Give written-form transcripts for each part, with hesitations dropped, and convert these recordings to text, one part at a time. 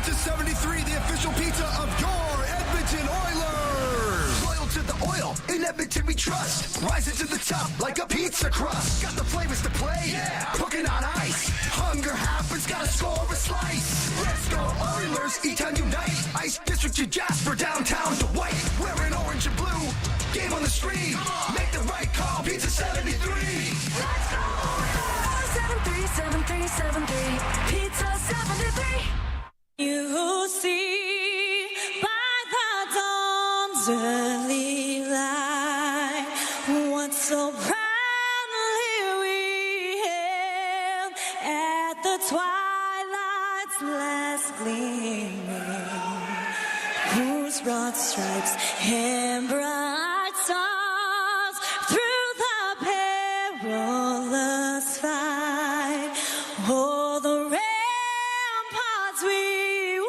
Oct.73, the official pizza of your Edmonton Oilers. Loyal to the oil, in Edmonton we trust. Rising to the top like a pizza crust. Got the flavors to play, yeah. Cooking on ice. Hunger happens, gotta score a slice. Let's go Oilers, E-Town unite. Ice District to Jasper, downtown to White. Wearing orange and blue, game on the stream. Make the right call, pizza 73. Let's go Oilers. 737373, pizza 73. You see by the dawn's early light what so proudly we hailed at the twilight's last gleaming, whose broad stripes and bright stars through the perilous fight. Oh, the ramparts we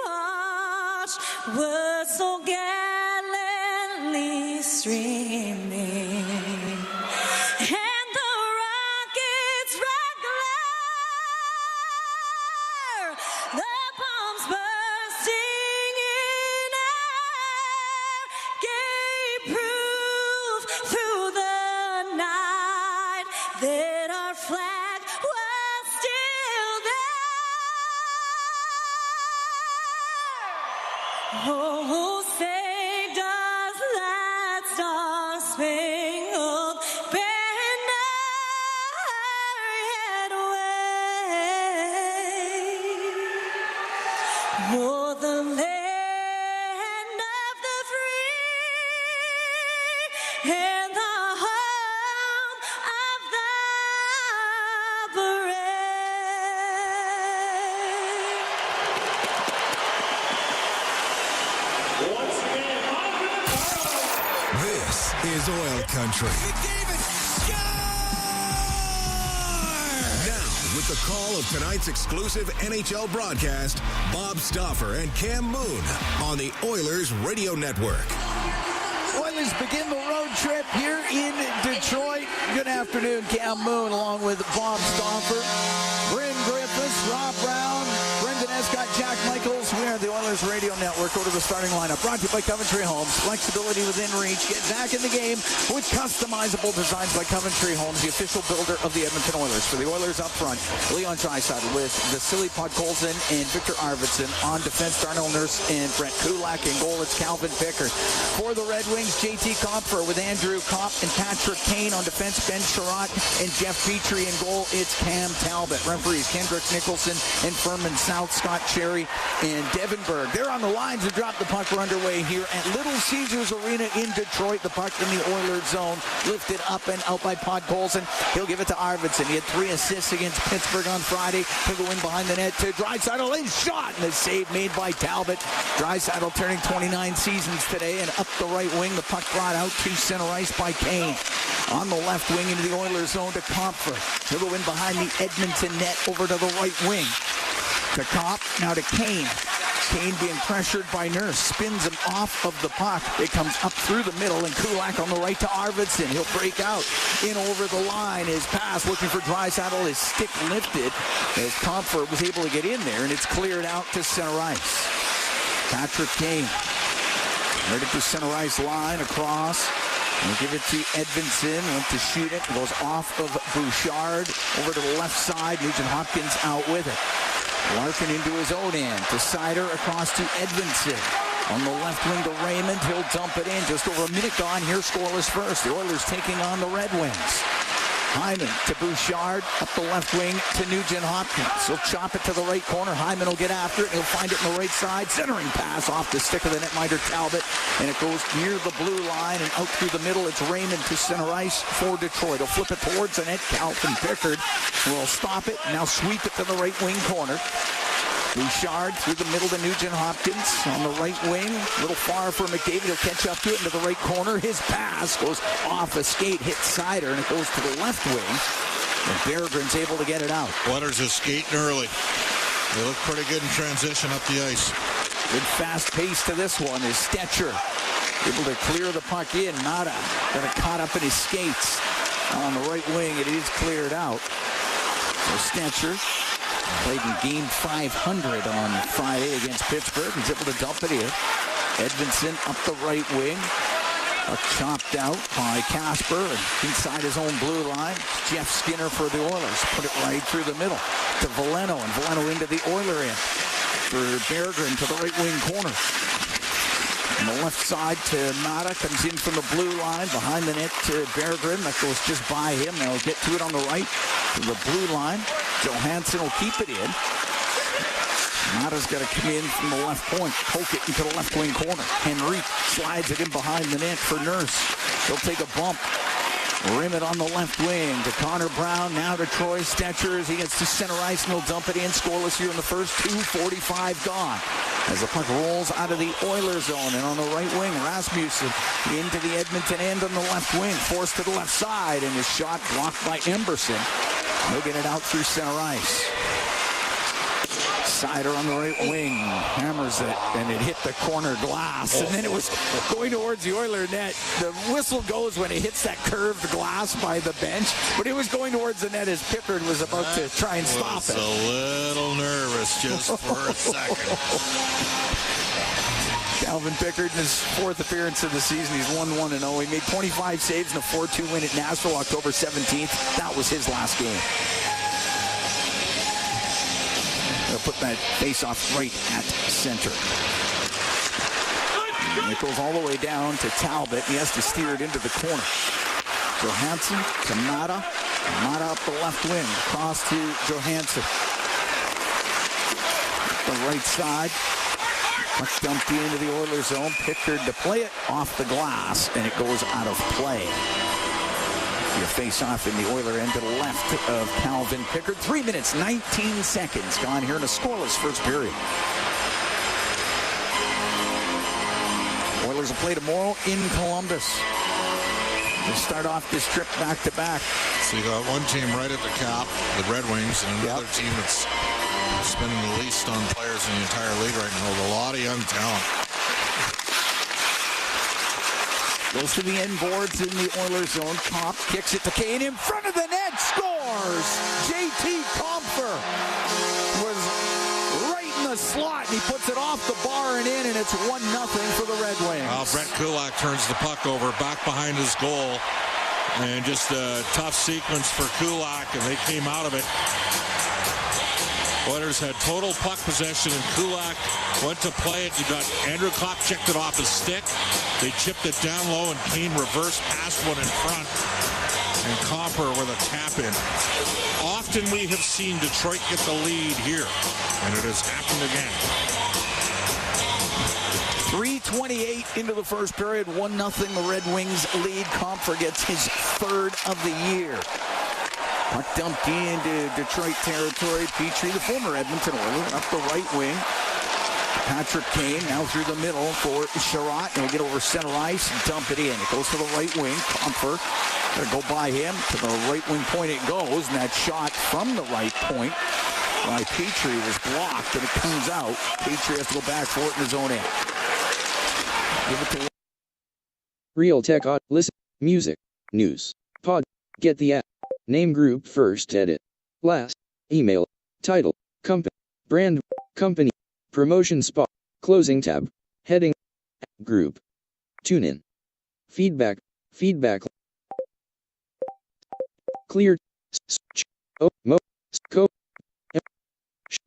were so gallantly streaming, and the rockets' red glare, the bombs bursting in air, gave proof through the night that our flag was still there. Oh, saved us that star-spangled banner yet wave. Oh, the land of the free and the home of the brave. This is Oil Country. Now, with the call of tonight's exclusive NHL broadcast, Bob Stauffer and Cam Moon on the Oilers Radio Network. Oilers begin the road trip here in Detroit. Good afternoon, Cam Moon, along with Bob Stauffer, Bryn Griffiths, Rob Brown, Brendan Escott, Jack Michaels. We are the Oilers Radio Network. Go to the starting lineup. Brought to you by Coventry Homes. Flexibility within reach. Get back in the game with customizable designs by Coventry Homes, the official builder of the Edmonton Oilers. For the Oilers up front, Leon Draisaitl with Vasily Podkolzin and Victor Arvidsson. On defense, Darnell Nurse and Brent Kulak. In goal, it's Calvin Pickard. For the Red Wings, JT Compher with Andrew Kopp and Patrick Kane. On defense, Ben Sherratt and Jeff Petrie. In goal, it's Cam Talbot. Referees, Kendrick Nicholson and Furman South, Scott Cherry and Devin Berg. They're on the lines to drop the puck. We're underway here at Little Caesars Arena in Detroit. The puck in the Oilers zone, lifted up and out by Podkolzin. He'll give it to Arvidsson. He had 3 assists against Pittsburgh on Friday. He'll go in behind the net to Draisaitl. And shot, and a save made by Talbot. Draisaitl turning 29 seasons today, and up the right wing. The puck brought out to center ice by Kane. On the left wing into the Oilers zone to Compher. He'll go in behind the Edmonton net over to the right wing. To Kopp, now to Kane. Kane being pressured by Nurse, spins him off of the puck. It comes up through the middle, and Kulak on the right to Arvidsson. He'll break out in over the line. His pass looking for Draisaitl. His stick lifted as Compher was able to get in there, and it's cleared out to center ice. Patrick Kane right at the center ice line across. We'll give it to Edvinsson. Went to shoot it. Goes off of Bouchard over to the left side. Nugent Hopkins out with it. Larkin into his own end to Sider across to Edvinsson. On the left wing to Raymond. He'll dump it in. Just over a minute gone here, scoreless first. The Oilers taking on the Red Wings. Hyman to Bouchard, up the left wing to Nugent Hopkins. He'll chop it to the right corner. Hyman will get after it. He'll find it in the right side. Centering pass off the stick of the netminder Talbot. And it goes near the blue line and out through the middle. It's Raymond to center ice for Detroit. He'll flip it towards the net. Calvin Pickard will stop it. Now sweep it to the right wing corner. Bouchard through the middle to Nugent Hopkins on the right wing. A little far for McDavid. He'll catch up to it into the right corner. His pass goes off a skate, hits Sider, and it goes to the left wing. And Berggren's able to get it out. Oilers are skating early. They look pretty good in transition up the ice. Good fast pace to this one is Stetcher. Able to clear the puck in. Nada got it caught up in his skates. On the right wing, it is cleared out. So Stetcher Played in game 500 on Friday against Pittsburgh. He's able to dump it in. Edmondson up the right wing. Chopped out by Casper and inside his own blue line. Jeff Skinner for the Oilers. Put it right through the middle to Veleno, and Veleno into the Oiler end for Berggren to the right wing corner. On the left side to Mata, comes in from the blue line behind the net to Berggren. That goes just by him. They'll get to it on the right to the blue line. Johansson will keep it in. Mata's got to come in from the left point, poke it into the left wing corner. Henry slides it in behind the net for Nurse. He'll take a bump. Rim it on the left wing to Connor Brown. Now to Troy Stetcher as he gets to center ice, and he'll dump it in. Scoreless here in the first. 2:45 gone. As the puck rolls out of the Oilers zone, and on the right wing, Rasmussen into the Edmonton end on the left wing, forced to the left side, and his shot blocked by Emberson. He'll get it out through center ice. Sider on the right wing, hammers it, and it hit the corner glass, and then it was going towards the Oiler net. The whistle goes when it hits that curved glass by the bench, but it was going towards the net as Pickard was about to try and stop it. A little nervous just for a second. Calvin Pickard in his fourth appearance of the season. He's 1-1-0. He made 25 saves in a 4-2 win at Nashville October 17th. That was his last game. They'll put that face-off right at center. And it goes all the way down to Talbot. He has to steer it into the corner. Johansson to Mata. Mata up the left wing. Across to Johansson. The right side. Puck dumped into the Oilers zone. Pickard to play it off the glass, and it goes out of play. Your face-off in the Oiler end to the left of Calvin Pickard. 3 minutes, 19 seconds gone here in a scoreless first period. Oilers will play tomorrow in Columbus. They'll start off this trip back-to-back. So you got one team right at the cap, the Redwings, and another team that's spending the least on players in the entire league right now with a lot of young talent. Goes to the end boards in the Oilers zone. Comp kicks it to Kane in front of the net. Scores! J.T. Compher was right in the slot, and he puts it off the bar and in, and it's 1-0 for the Red Wings. Well, Brett Kulak turns the puck over back behind his goal, and just a tough sequence for Kulak, and they came out of it. Oilers had total puck possession, and Kulak went to play it. You got Andrew Kopp checked it off his stick. They chipped it down low, and Kane reverse passed one in front. And Compher with a tap in. Often we have seen Detroit get the lead here, and it has happened again. 3:28 into the first period. 1-0 the Red Wings lead. Compher gets his third of the year. Puck dumped into Detroit territory. Petrie, the former Edmonton Oiler, up the right wing. Patrick Kane now through the middle for Sherratt. He'll get over center ice and dump it in. It goes to the right wing. Compher going to go by him. To the right wing point it goes. And that shot from the right point by Petrie was blocked, and it comes out. Petrie has to go back for it in his own end. Give it to Real Tech Odd. Listen. Music. News. Pod. Get the app. Name group first edit. Last. Email. Title. Company. Brand. Company. Promotion spot. Closing tab. Heading. Group. Tune in. Feedback. Feedback. Clear. Scope.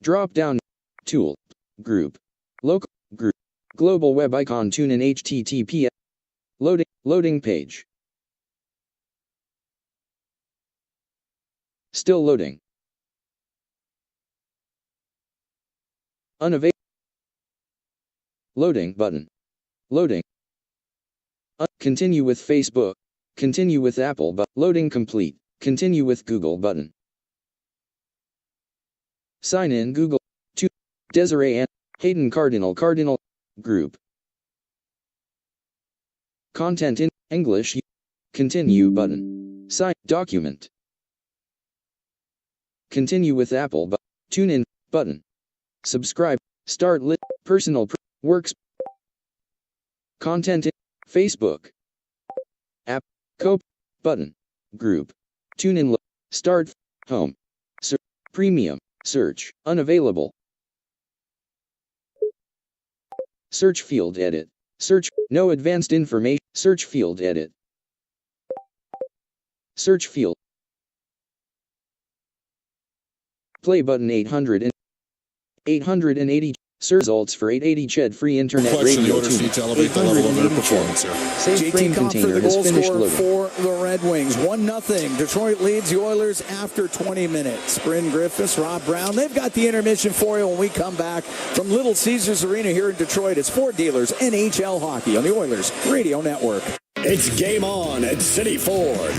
Drop down. Tool. Group. Local. Group. Global web icon. Tune in HTTP. Loading page. Still loading. Unavailable. Loading button. Loading. Continue with Facebook. Continue with Apple but loading complete. Continue with Google button. Sign in Google. To Desiree and Hayden Cardinal Group. Content in English. Continue button. Sign document. Continue with Apple but tune in button. Subscribe. Start lit. Personal works. Content in Facebook. App. Cope. Button. Group. Tune in. Start. Home. Premium. Search. Unavailable. Search field edit. Search. No advanced information. Search field edit. Search field. Play button 880. Search results for 880 CHED free internet radio tuning. To elevate the level of their performance here. Safe frame container has finished loading. For the Red Wings, 1-0. Detroit leads the Oilers after 20 minutes. Bryn Griffiths, Rob Brown, they've got the intermission for you when we come back from Little Caesars Arena here in Detroit. It's Ford Dealers NHL Hockey on the Oilers Radio Network. It's game on at City Ford.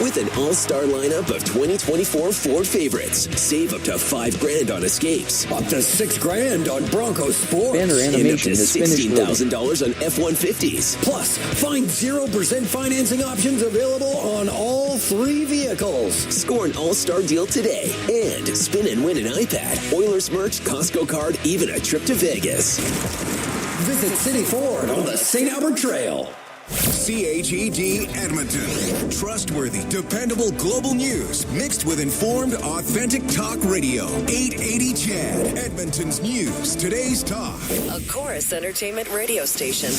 With an all-star lineup of 2024 Ford favorites, save up to $5,000 on escapes, up to $6,000 on Bronco Sports, Banner animation and up to has finished $16,000 on F-150s. Plus, find 0% financing options available on all 3 vehicles. Score an all-star deal today and spin and win an iPad, Oilers merch, Costco card, even a trip to Vegas. Visit City Ford on the St. Albert Trail. CHED Edmonton. Trustworthy, dependable global news mixed with informed, authentic talk radio. 880 CHED, Edmonton's news, today's talk. A Chorus Entertainment radio station.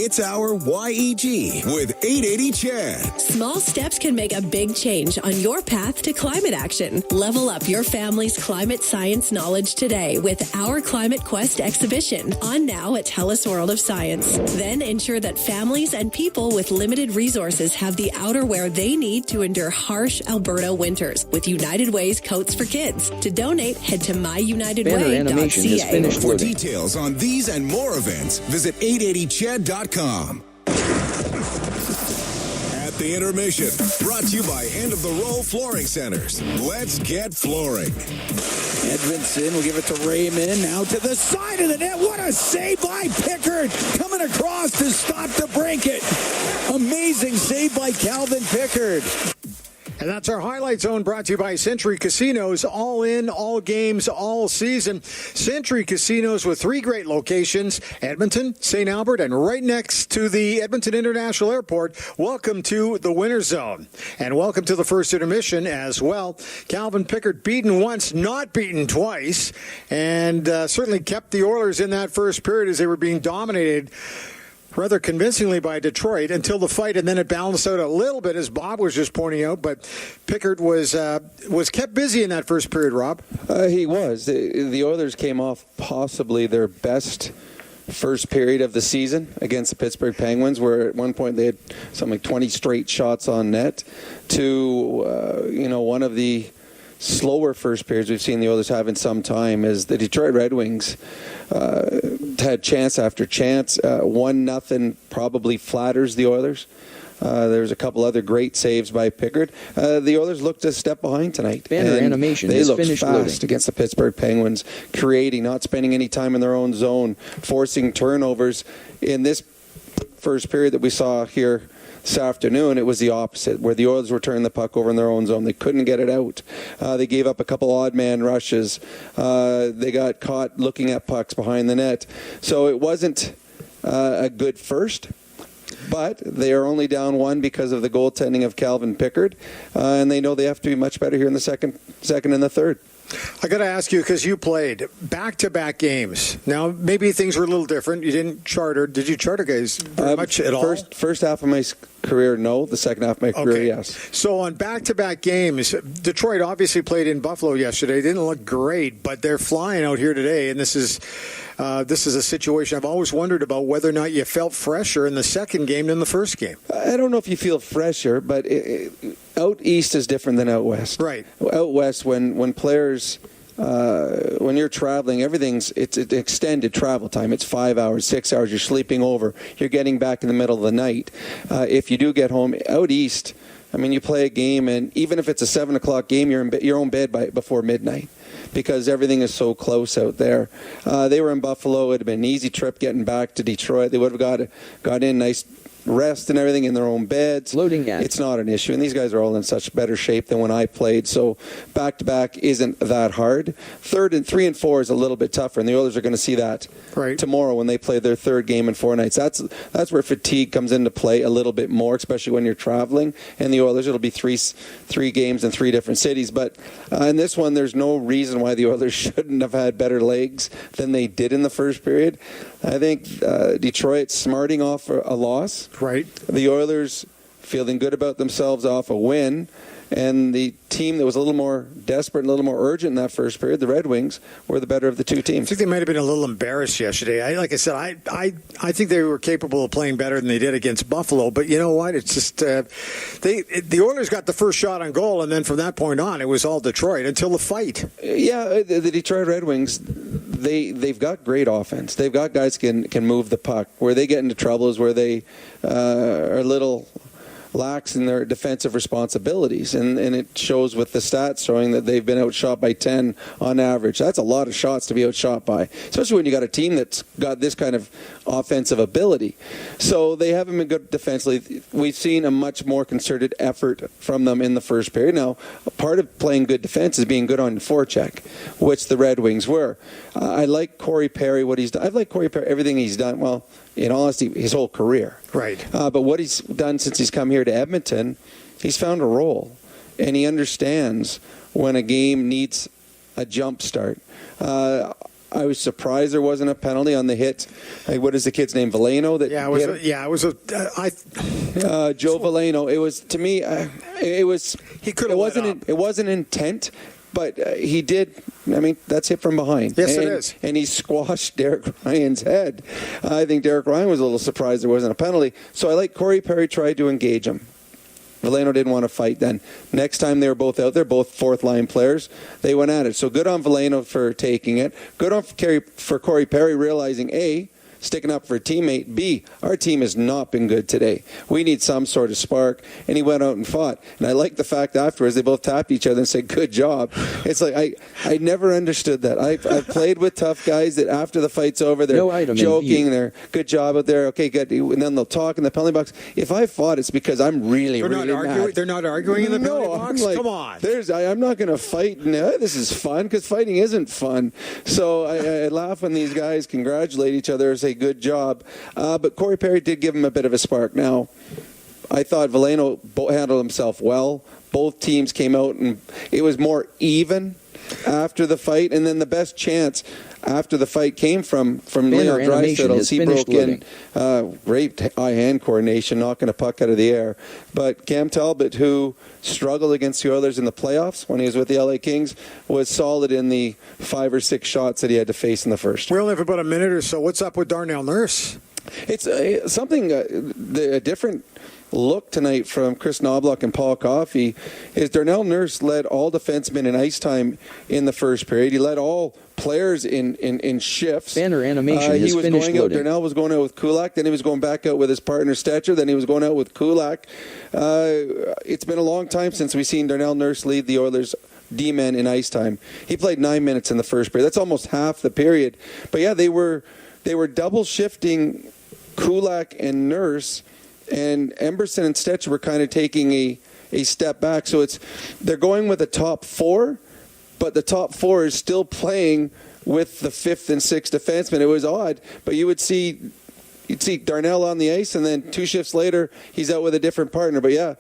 It's our YEG with 880 CHED. Small steps can make a big change on your path to climate action. Level up your family's climate science knowledge today with our Climate Quest exhibition on now at TELUS World of Science. Then ensure that families and people with limited resources have the outerwear they need to endure harsh Alberta winters with United Way's Coats for Kids. To donate, head to Banner animation has myunitedway.ca. finished For loading. details on these and more events, visit 880ched.com. At the intermission, brought to you by End of the Row Flooring Centers. Let's get flooring. Edmondson will give it to Raymond. Now to the side of the net. What a save by Pickard. Coming across to stop the break it. Amazing save by Calvin Pickard. And that's our Highlight Zone, brought to you by Century Casinos. All in, all games, all season. Century Casinos with 3 great locations: Edmonton, St. Albert, and right next to the Edmonton International Airport. Welcome to the Winter Zone. And welcome to the first intermission as well. Calvin Pickard beaten once, not beaten twice. And certainly kept the Oilers in that first period as they were being dominated rather convincingly by Detroit until the fight, and then it balanced out a little bit, as Bob was just pointing out. But Pickard was kept busy in that first period, Rob. He was. The Oilers came off possibly their best first period of the season against the Pittsburgh Penguins, where at one point they had something like 20 straight shots on net, to one of the slower first periods we've seen the Oilers have in some time, as the Detroit Red Wings had chance after chance. 1-0 probably flatters the Oilers. There's a couple other great saves by Pickard. The Oilers looked a step behind tonight. Banner animation they has looked finished fast loading. against the Pittsburgh Penguins, creating, not spending any time in their own zone, forcing turnovers. In this first period that we saw here this afternoon, it was the opposite, where the Oilers were turning the puck over in their own zone. They couldn't get it out. They gave up a couple odd man rushes. They got caught looking at pucks behind the net. So it wasn't a good first, but they are only down 1 because of the goaltending of Calvin Pickard, and they know they have to be much better here in the second and the third. I got to ask you, because you played back-to-back games. Now, maybe things were a little different. You didn't charter. Did you charter guys very much at all? First half of my career, no. The second half of my career, yes. So on back-to-back games, Detroit obviously played in Buffalo yesterday. Didn't look great, but they're flying out here today, and this is a situation I've always wondered about, whether or not you felt fresher in the second game than the first game. I don't know if you feel fresher, but out east is different than out west. Right. Out west, when players, when you're traveling, it's an extended travel time. It's 5 hours, 6 hours. You're sleeping over. You're getting back in the middle of the night. If you do get home, out east, I mean, you play a game, and even if it's a 7 o'clock game, you're in your own bed before midnight, because everything is so close out there. They were in Buffalo. It would have been an easy trip getting back to Detroit. They would have got in nice rest and everything in their own beds. Loading at. It's not an issue. And these guys are all in such better shape than when I played. So back-to-back isn't that hard. 3 and 4 is a little bit tougher, and the Oilers are going to see that tomorrow when they play their third game in 4 nights. That's where fatigue comes into play a little bit more, especially when you're traveling. And the Oilers, it'll be three games in 3 different cities. But in this one, there's no reason why the Oilers shouldn't have had better legs than they did in the first period. I think Detroit smarting off a loss. Right. The Oilers feeling good about themselves off a win. And the team that was a little more desperate and a little more urgent in that first period, the Red Wings, were the better of the two teams. I think they might have been a little embarrassed yesterday. Like I said, I think they were capable of playing better than they did against Buffalo. But you know what? It's just the Oilers got the first shot on goal, and then from that point on, it was all Detroit until the fight. Yeah, the Detroit Red Wings, they've got great offense. They've got guys can move the puck. Where they get into trouble is where they are a little lax in their defensive responsibilities, and it shows with the stats showing that they've been outshot by 10 on average. That's a lot of shots to be outshot by, especially when you got a team that's got this kind of offensive ability. So they haven't been good defensively. We've seen a much more concerted effort from them in the first period. Now, part of playing good defense is being good on the forecheck, which the Red Wings were. I like Corey Perry, what he's done. I've liked Corey Perry, everything he's done. Well, in honesty, his whole career. Right. But what he's done since he's come here to Edmonton, he's found a role. And he understands when a game needs a jump start. I was surprised there wasn't a penalty on the hit. What is the kid's name? Veleno? Joe Veleno. It was, to me, it was. He could have. It wasn't intent. But he did, I mean, that's hit from behind. Yes, it is. And he squashed Derek Ryan's head. I think Derek Ryan was a little surprised there wasn't a penalty. So I like Corey Perry tried to engage him. Veleno didn't want to fight then. Next time they were both out there, both fourth-line players, they went at it. So good on Veleno for taking it. Good on for Corey Perry realizing, A, sticking up for a teammate. B, our team has not been good today. We need some sort of spark. And he went out and fought. And I like the fact afterwards they both tapped each other and said, good job. It's like, I never understood that. I've played with tough guys that after the fight's over, they're joking, they're good job out there, okay, good. And then they'll talk in the penalty box. If I fought, it's because I'm really mad. They're not arguing in the penalty box? Like, come on. I'm not going to fight. No, this is fun, because fighting isn't fun. So I laugh when these guys congratulate each other and say, good job. But Corey Perry did give him a bit of a spark. Now, I thought Veleno handled himself well. Both teams came out, and it was more even after the fight. And then the best chance after the fight came from Leon Draisaitl. He broke in, great eye-hand coordination, knocking a puck out of the air. But Cam Talbot, who struggled against the Oilers in the playoffs when he was with the LA Kings, was solid in the 5 or 6 shots that he had to face in the first. We only have about a minute or so. What's up with Darnell Nurse? It's something, a different look tonight from Chris Knobloch and Paul Coffey is Darnell Nurse led all defensemen in ice time in the first period. He led all players in shifts. Banner animation he has was finished going out. loading. Darnell was going out with Kulak, then he was going back out with his partner Stetcher, then he was going out with Kulak. It's been a long time since we've seen Darnell Nurse lead the Oilers D-men in ice time. He played 9 minutes in the first period. That's almost half the period. But yeah, they were double shifting Kulak and Nurse, and Emberson and Stetcher were kind of taking a step back. So they're going with a top 4, but the top 4 is still playing with the 5th and 6th defensemen. It was odd, but you'd see Darnell on the ice, and then 2 shifts later, he's out with a different partner. But yeah,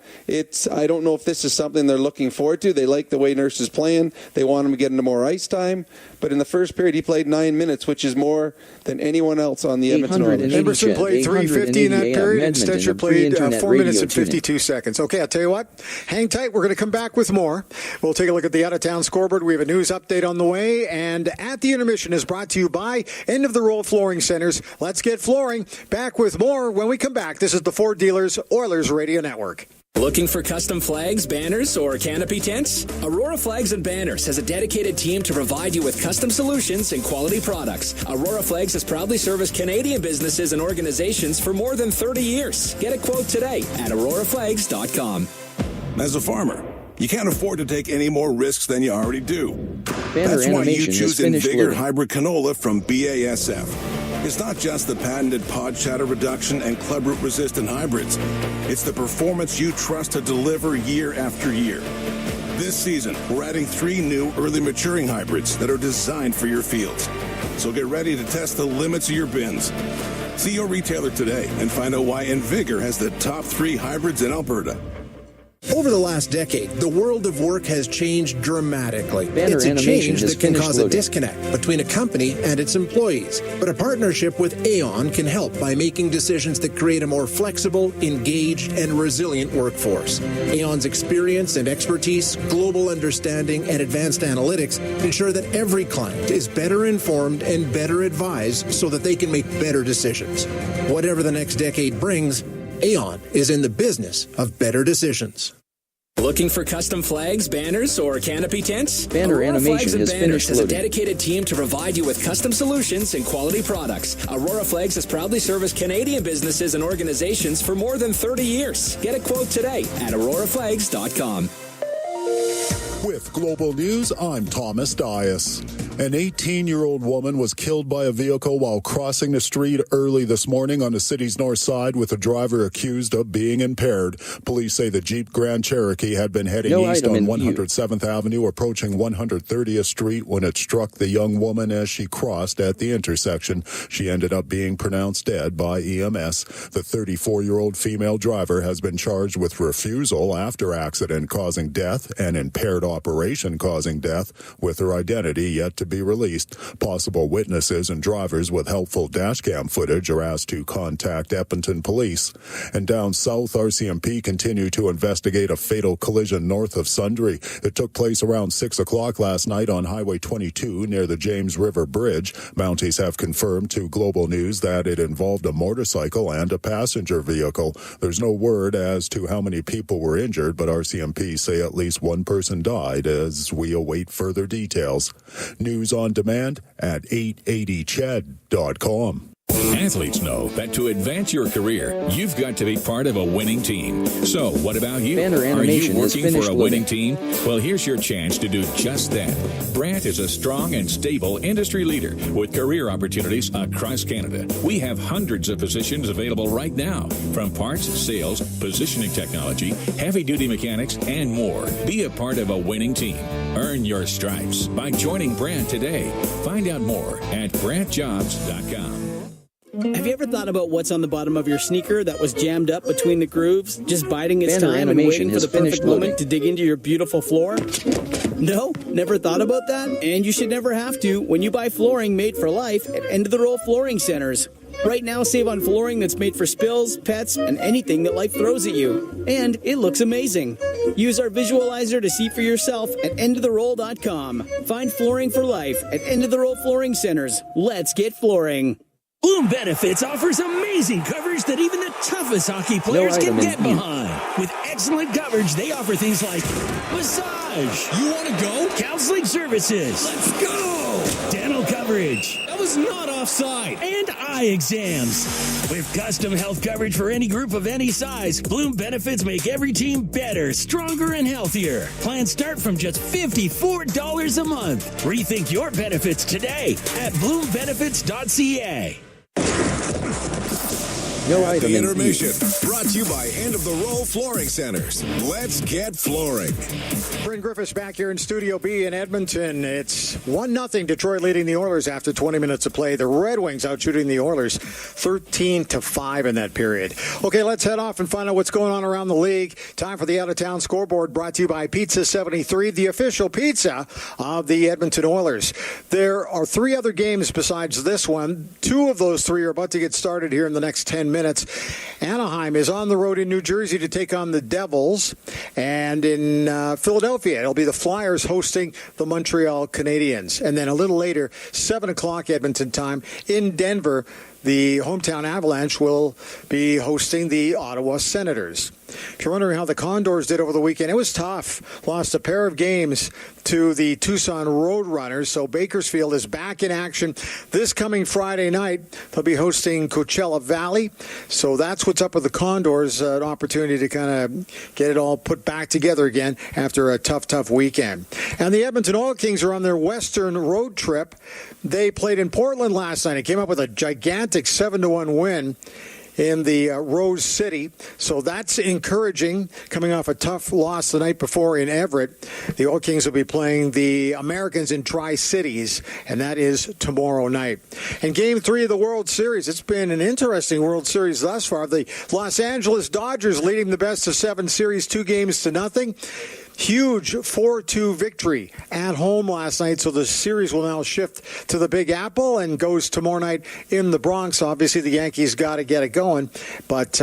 I don't know if this is something they're looking forward to. They like the way Nurse is playing. They want him to get into more ice time. But in the first period, he played 9 minutes, which is more than anyone else on the Edmonton Oilers. Emerson played 3:50 in that period, and Stetcher played 4 minutes and 52 seconds. Okay, I'll tell you what. Hang tight. We're going to come back with more. We'll take a look at the out-of-town scoreboard. We have a news update on the way. And At the Intermission is brought to you by End of the Road Flooring Centers. Let's get flooring. Back with more when we come back. This is the Ford Dealers Oilers Radio Network. Looking for custom flags, banners, or canopy tents? Aurora Flags and Banners has a dedicated team to provide you with custom solutions and quality products. Aurora Flags has proudly serviced Canadian businesses and organizations for more than 30 years. Get a quote today at auroraflags.com. As a farmer, you can't afford to take any more risks than you already do. Banner That's why you animation choose has finished Invigor loading. Hybrid Canola from BASF. is not just the patented pod shatter reduction and club root resistant hybrids. It's the performance you trust to deliver year after year. This season, we're adding 3 new early maturing hybrids that are designed for your fields. So get ready to test the limits of your bins. See your retailer today and find out why Invigor has the top 3 hybrids in Alberta. Over the last decade, the world of work has changed dramatically. Banner it's a animation change is that can finished cause loading. a disconnect between a company and its employees. But a partnership with Aon can help by making decisions that create a more flexible, engaged, and resilient workforce. Aon's experience and expertise, global understanding, and advanced analytics ensure that every client is better informed and better advised so that they can make better decisions. Whatever the next decade brings, Aon is in the business of better decisions. Looking for custom flags, banners, or canopy tents? Banner Aurora animation Flags and is Banners finished has a loading. dedicated team to provide you with custom solutions and quality products. Aurora Flags has proudly serviced Canadian businesses and organizations for more than 30 years. Get a quote today at auroraflags.com. With Global News, I'm Thomas Dias. An 18-year-old woman was killed by a vehicle while crossing the street early this morning on the city's north side with a driver accused of being impaired. Police say the Jeep Grand Cherokee had been heading east on 107th Avenue, approaching 130th Street when it struck the young woman as she crossed at the intersection. She ended up being pronounced dead by EMS. The 34-year-old female driver has been charged with refusal after accident causing death and impaired operation causing death, with her identity yet to be released. Possible witnesses and drivers with helpful dashcam footage are asked to contact Edmonton police. And down south, RCMP continue to investigate a fatal collision north of Sundre. It took place around 6 o'clock last night on Highway 22 near the James River Bridge. Mounties have confirmed to Global News that it involved a motorcycle and a passenger vehicle. There's no word as to how many people were injured, but RCMP say at least one person died as we await further details. News on demand at 880ched.com. Athletes know that to advance your career, you've got to be part of a winning team. So, what about you? Banner Are you animation is working for finished a loading. winning team? Well, here's your chance to do just that. Brandt is a strong and stable industry leader with career opportunities across Canada. We have hundreds of positions available right now, from parts, sales, positioning technology, heavy-duty mechanics, and more. Be a part of a winning team. Earn your stripes by joining Brandt today. Find out more at BrandtJobs.com. Have you ever thought about what's on the bottom of your sneaker that was jammed up between the grooves, just biding its Banner time and animation waiting for has the perfect finished loading. moment to dig into your beautiful floor? No? Never thought about that? And you should never have to when you buy flooring made for life at End of the Roll Flooring Centers. Right now, save on flooring that's made for spills, pets, and anything that life throws at you. And it looks amazing. Use our visualizer to see for yourself at endoftheroll.com. Find flooring for life at End of the Roll Flooring Centers. Let's get flooring. Bloom Benefits offers amazing coverage that even the toughest hockey players can get behind. With excellent coverage, they offer things like massage. You want to go? Counseling services. Let's go. Dental coverage. That was not offside. And eye exams. With custom health coverage for any group of any size, Bloom Benefits make every team better, stronger, and healthier. Plans start from just $54 a month. Rethink your benefits today at bloombenefits.ca. No item The in intermission, brought to you by End of the Roll Flooring Centers. Let's get flooring. Bryn Griffiths back here in Studio B in Edmonton. It's 1-0 Detroit leading the Oilers after 20 minutes of play. The Red Wings out shooting the Oilers 13-5 in that period. Okay, let's head off and find out what's going on around the league. Time for the out-of-town scoreboard, brought to you by Pizza 73, the official pizza of the Edmonton Oilers. There are 3 other games besides this one. 2 of those 3 are about to get started here in the next 10 minutes. Anaheim is on the road in New Jersey to take on the Devils, and in Philadelphia it'll be the Flyers hosting the Montreal Canadiens. And then a little later, 7 o'clock Edmonton time, in Denver, the hometown Avalanche will be hosting the Ottawa Senators. If you're wondering how the Condors did over the weekend, it was tough. Lost a pair of games to the Tucson Roadrunners. So Bakersfield is back in action this coming Friday night. They'll be hosting Coachella Valley. So that's what's up with the Condors, an opportunity to kind of get it all put back together again after a tough weekend. And the Edmonton Oil Kings are on their Western road trip. They played in Portland last night. It came up with a gigantic 7-1 win in the Rose City. So that's encouraging, coming off a tough loss the night before in Everett. The Oil Kings will be playing the Americans in Tri-Cities, and that is tomorrow night. And Game 3 of the World Series, it's been an interesting World Series thus far. The Los Angeles Dodgers leading the best-of-7 series 2-0. Huge 4-2 victory at home last night, so the series will now shift to the Big Apple and goes tomorrow night in the Bronx. Obviously, the Yankees got to get it going, but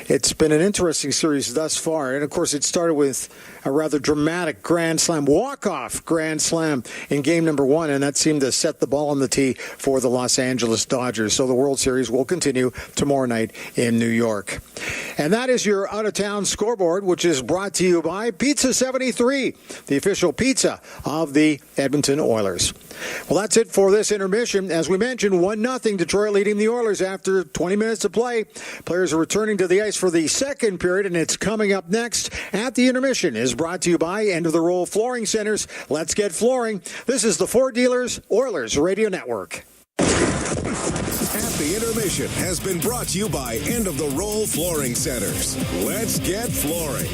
it's been an interesting series thus far. And, of course, it started with a rather dramatic grand slam, walk-off grand slam in game number 1, and that seemed to set the ball on the tee for the Los Angeles Dodgers. So the World Series will continue tomorrow night in New York. And that is your out-of-town scoreboard, which is brought to you by Pizza 73, the official pizza of the Edmonton Oilers. Well, that's it for this intermission. As we mentioned, 1-0 Detroit leading the Oilers after 20 minutes of play. Players are returning to the ice for the second period, and it's coming up next at the intermission. Is brought to you by End of the Roll Flooring Centers. Let's get flooring. This is the Ford Dealers Oilers Radio Network. At the intermission has been brought to you by End of the Roll Flooring Centers. Let's get flooring.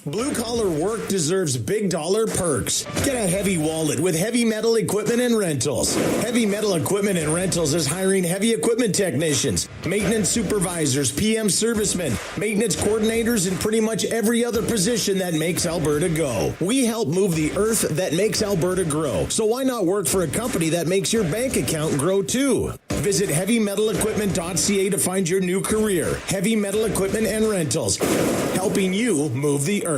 Blue-collar work deserves big dollar perks. Get a heavy wallet with Heavy Metal Equipment and Rentals. Heavy Metal Equipment and Rentals is hiring heavy equipment technicians, maintenance supervisors, PM servicemen, maintenance coordinators, and pretty much every other position that makes Alberta go. We help move the earth that makes Alberta grow. So why not work for a company that makes your bank account grow too? Visit HeavyMetalEquipment.ca to find your new career. Heavy Metal Equipment and Rentals, helping you move the earth.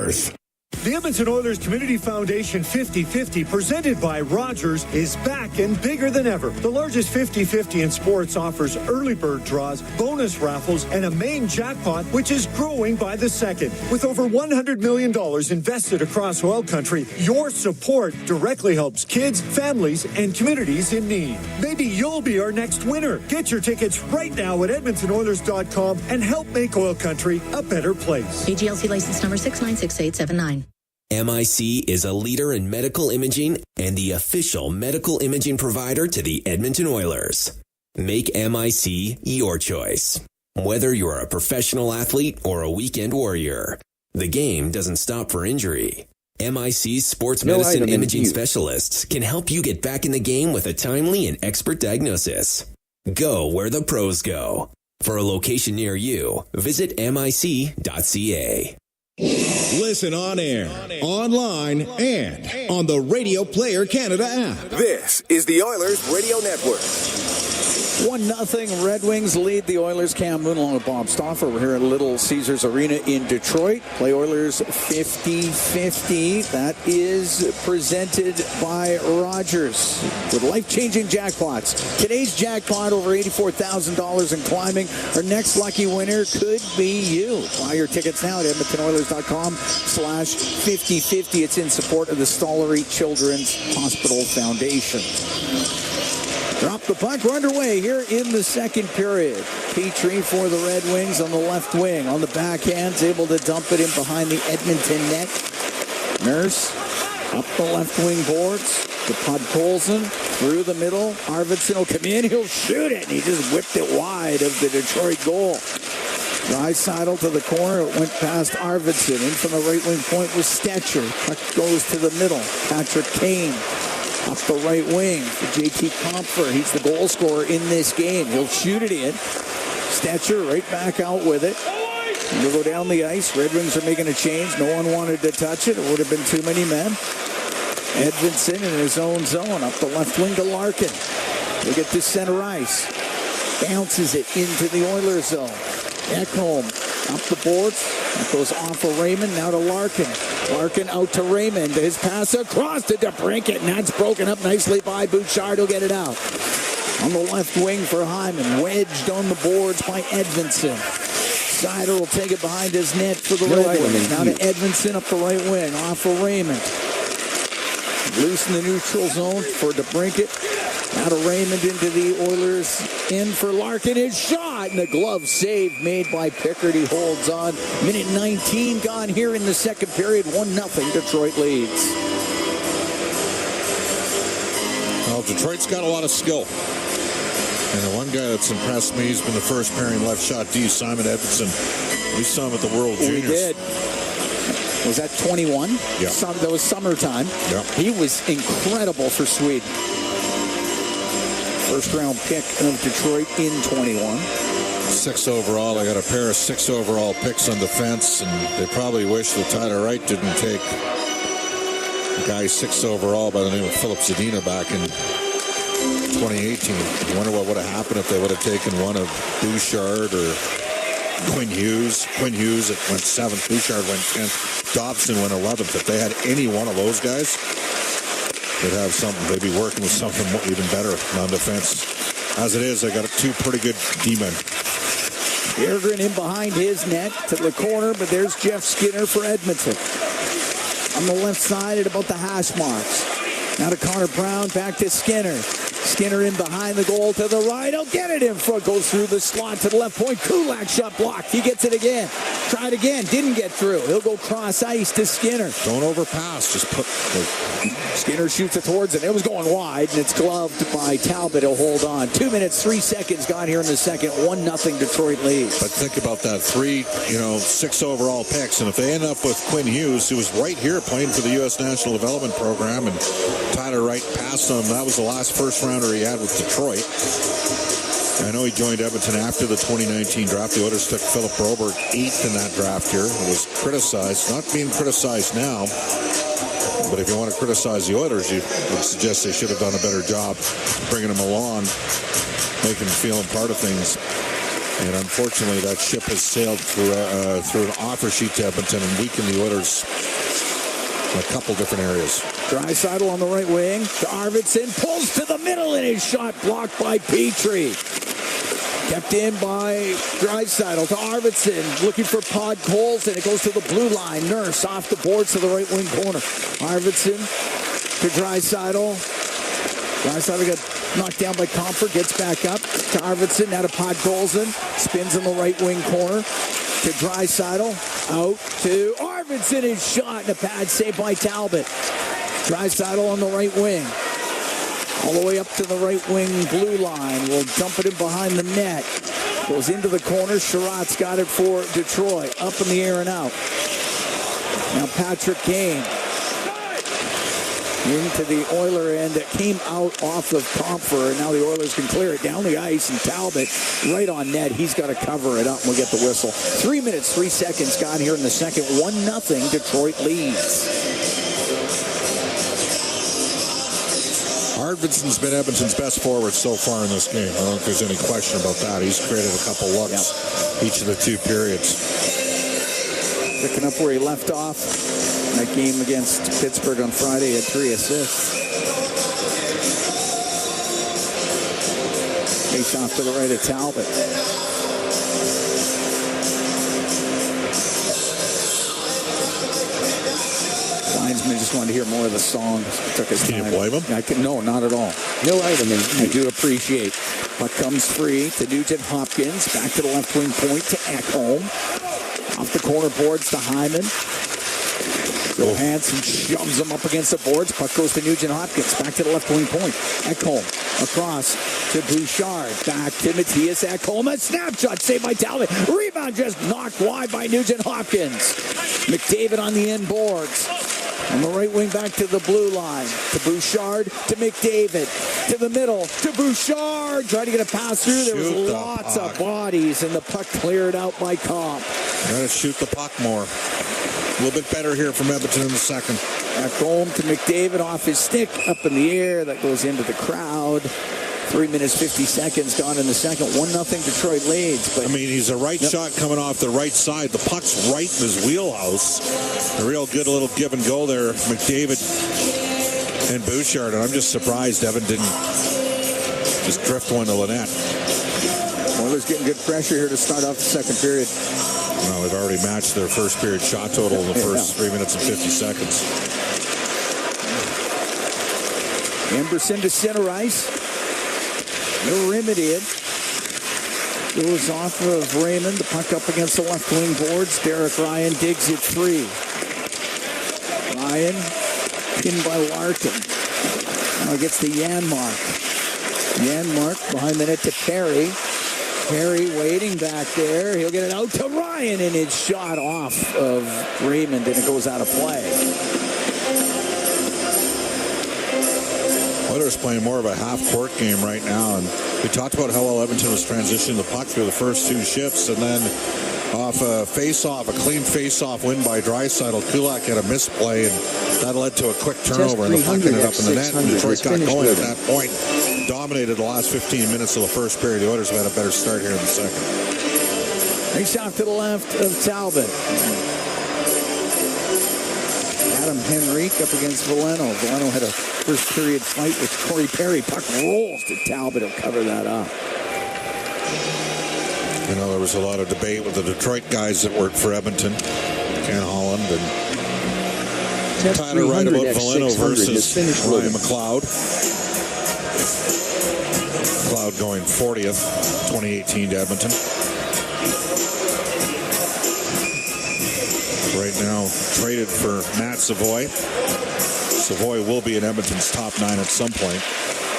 The Edmonton Oilers Community Foundation 50-50, presented by Rogers, is back and bigger than ever. The largest 50-50 in sports offers early bird draws, bonus raffles, and a main jackpot, which is growing by the second. With over $100 million invested across oil country, your support directly helps kids, families, and communities in need. Maybe you'll be our next winner. Get your tickets right now at EdmontonOilers.com and help make oil country a better place. AGLC license number 696879. MIC is a leader in medical imaging and the official medical imaging provider to the Edmonton Oilers. Make MIC your choice. Whether you're a professional athlete or a weekend warrior, the game doesn't stop for injury. MIC's sports medicine imaging specialists can help you get back in the game with a timely and expert diagnosis. Go where the pros go. For a location near you, visit mic.ca. Listen on air, online, and on the Radio Player Canada app. This is the Oilers Radio Network. 1-0 Red Wings lead the Oilers. Cam Moon along with Bob Stauffer. We're here at Little Caesars Arena in Detroit. Play Oilers 50-50. That is presented by Rogers with life-changing jackpots. Today's jackpot over $84,000 in climbing. Our next lucky winner could be you. Buy your tickets now at EdmontonOilers.com/50-50. It's in support of the Stollery Children's Hospital Foundation. Drop the puck. We're underway here in the second period. Petrie for the Red Wings on the left wing. On the backhand, able to dump it in behind the Edmonton net. Nurse up the left wing boards to Podkolzin through the middle. Arvidsson will come in. He'll shoot it. And he just whipped it wide of the Detroit goal. Draisaitl to the corner. It went past Arvidsson. In from the right wing point was Stetcher. Puck goes to the middle. Patrick Kane up the right wing for JT Compher. He's the goal scorer in this game. He'll shoot it in. Stetcher right back out with it. We'll go down the ice. Red Wings are making a change. No one wanted to touch it. It would have been too many men. Edvinsson in his own zone. Up the left wing to Larkin. They get to center ice. Bounces it into the Oilers zone. Ekholm up the boards. That goes off of Raymond. Now to Larkin. Larkin out to Raymond. His pass across to DeBrincat. And that's broken up nicely by Bouchard. He'll get it out. On the left wing for Hyman. Wedged on the boards by Edvinsson. Sider will take it behind his net for the Redwings. Now to Edmondson up the right wing. Off of Raymond. Loose in the neutral zone for DeBrincat. Now to Raymond into the Oilers. In for Larkin. His shot. And the glove save made by Pickard. He holds on. Minute 19 gone here in the second period. 1-0 Detroit leads. Well, Detroit's got a lot of skill. And the one guy that's impressed me, he's been the first pairing left shot D, Simon Edmondson. We saw him at the World Juniors. We did. Was that 21? Yeah. That was summertime. Yeah. He was incredible for Sweden. First round pick of Detroit in 21. 6 overall. I got a pair of 6 overall picks on defense, and they probably wish that Tyler Wright didn't take a guy 6 overall by the name of Philip Zadina back in 2018. I wonder what would have happened if they would have taken one of Bouchard or Quinn Hughes. Quinn Hughes went 7th. Bouchard went 10th. Dobson went 11th. If they had any one of those guys, they'd have something. They'd be working with something even better on defense. As it is, they got 2 pretty good D-men. Berggren in behind his net to the corner, but there's Jeff Skinner for Edmonton. On the left side at about the hash marks. Now to Connor Brown, back to Skinner. Skinner in behind the goal to the right. He'll get it in front. Goes through the slot to the left point. Kulak shot blocked. He gets it again. Tried again. Didn't get through. He'll go cross ice to Skinner. Don't overpass. Just put... Skinner shoots it towards it. It was going wide, and it's gloved by Talbot. He'll hold on. 2 minutes, 3 seconds gone here in the second. 1-0 Detroit leads. But think about that. 6 overall picks. And if they end up with Quinn Hughes, who was right here playing for the U.S. National Development Program, and Tyler Wright passed him, that was the last first rounder he had with Detroit. I know he joined Edmonton after the 2019 draft. The Oilers took Philip Broberg 8th in that draft here. It was criticized. Not being criticized now. But if you want to criticize the Oilers, you would suggest they should have done a better job bringing him along, making him feel a part of things. And unfortunately, that ship has sailed through an offer sheet to Edmonton and weakened the Oilers in a couple different areas. Draisaitl on the right wing to Arvidsson. Pulls to the middle, and his shot blocked by Petrie. Kept in by Draisaitl to Arvidsson, looking for Podkolzin. It goes to the blue line. Nurse off the boards to the right wing corner. Arvidsson to Draisaitl. Draisaitl got knocked down by Comfort, gets back up to Arvidsson, now to Podkolzin. Spins in the right wing corner to Draisaitl. Out to Arvidsson. His shot and a pad save by Talbot. Draisaitl on the right wing. All the way up to the right wing blue line. Will dump it in behind the net. Goes into the corner. Sherratt's got it for Detroit. Up in the air and out. Now Patrick Kane. Into the Oiler end. It came out off of Comfer. And now the Oilers can clear it down the ice. And Talbot right on net. He's got to cover it up. And we'll get the whistle. 3 minutes, 3 seconds gone here in the second. 1-0 Detroit leads. Arvidsson's been Edmonton's best forward so far in this game. I don't know if there's any question about that. He's created a couple looks each of the 2 periods. Picking up where he left off. That game against Pittsburgh on Friday had 3 assists. Face off to the right of Talbot. Linesman just wanted to hear more of the song. Took his time. Can you blame him? No, not at all. No item. I do appreciate. Puck comes free to Nugent Hopkins. Back to the left wing point to Ekholm. Off the corner boards to Hyman. Johansson shoves him up against the boards. Puck goes to Nugent Hopkins. Back to the left wing point. Ekholm across to Bouchard. Back to Matthias Ekholm. A snapshot saved by Talbot. Rebound just knocked wide by Nugent Hopkins. McDavid on the end boards. On the right wing back to the blue line. To Bouchard, to McDavid. To the middle, to Bouchard. Trying to get a pass through. There was lots of bodies, and the puck cleared out by Comp. Gotta shoot the puck more. A little bit better here from Edmonton in the second. Back home to McDavid off his stick. Up in the air. That goes into the crowd. 3 minutes, 50 seconds gone in the second. 1-0 Detroit leads. But he's a right shot coming off the right side. The puck's right in his wheelhouse. A real good little give and go there. McDavid and Bouchard. And I'm just surprised Evan didn't just drift one to Lynette. Oilers getting good pressure here to start off the second period. Well, they've already matched their first period shot total in the first 3 minutes and 50 seconds. Emberson to center ice. No remedy. Goes off of Raymond. The puck up against the left wing boards. Derek Ryan digs it free. Ryan pinned by Larkin. Now gets to Janmark. Janmark behind the net to Perry. Perry waiting back there. He'll get it out to Ryan, and it's shot off of Raymond, and it goes out of play. Oilers playing more of a half-court game right now, and we talked about how well Edmonton was transitioning the puck through the first two shifts, and then off a face-off, a clean face-off win by Draisaitl, Kulak had a misplay, and that led to a quick turnover, and the puck ended up in the net, and Detroit got going at that point. Dominated the last 15 minutes of the first period. The Oilers have had a better start here in the second. Face off to the left of Talbot. Adam Henrique up against Veleno. Veleno had a first period fight with Corey Perry. Puck rolls to Talbot. He'll cover that up. You know, there was a lot of debate with the Detroit guys that worked for Edmonton. Ken Holland and Tyler Wright about Veleno versus Ryan McLeod. McLeod going 40th, 2018 to Edmonton. Right now, traded for Matt Savoy. Savoy will be in Edmonton's top 9 at some point.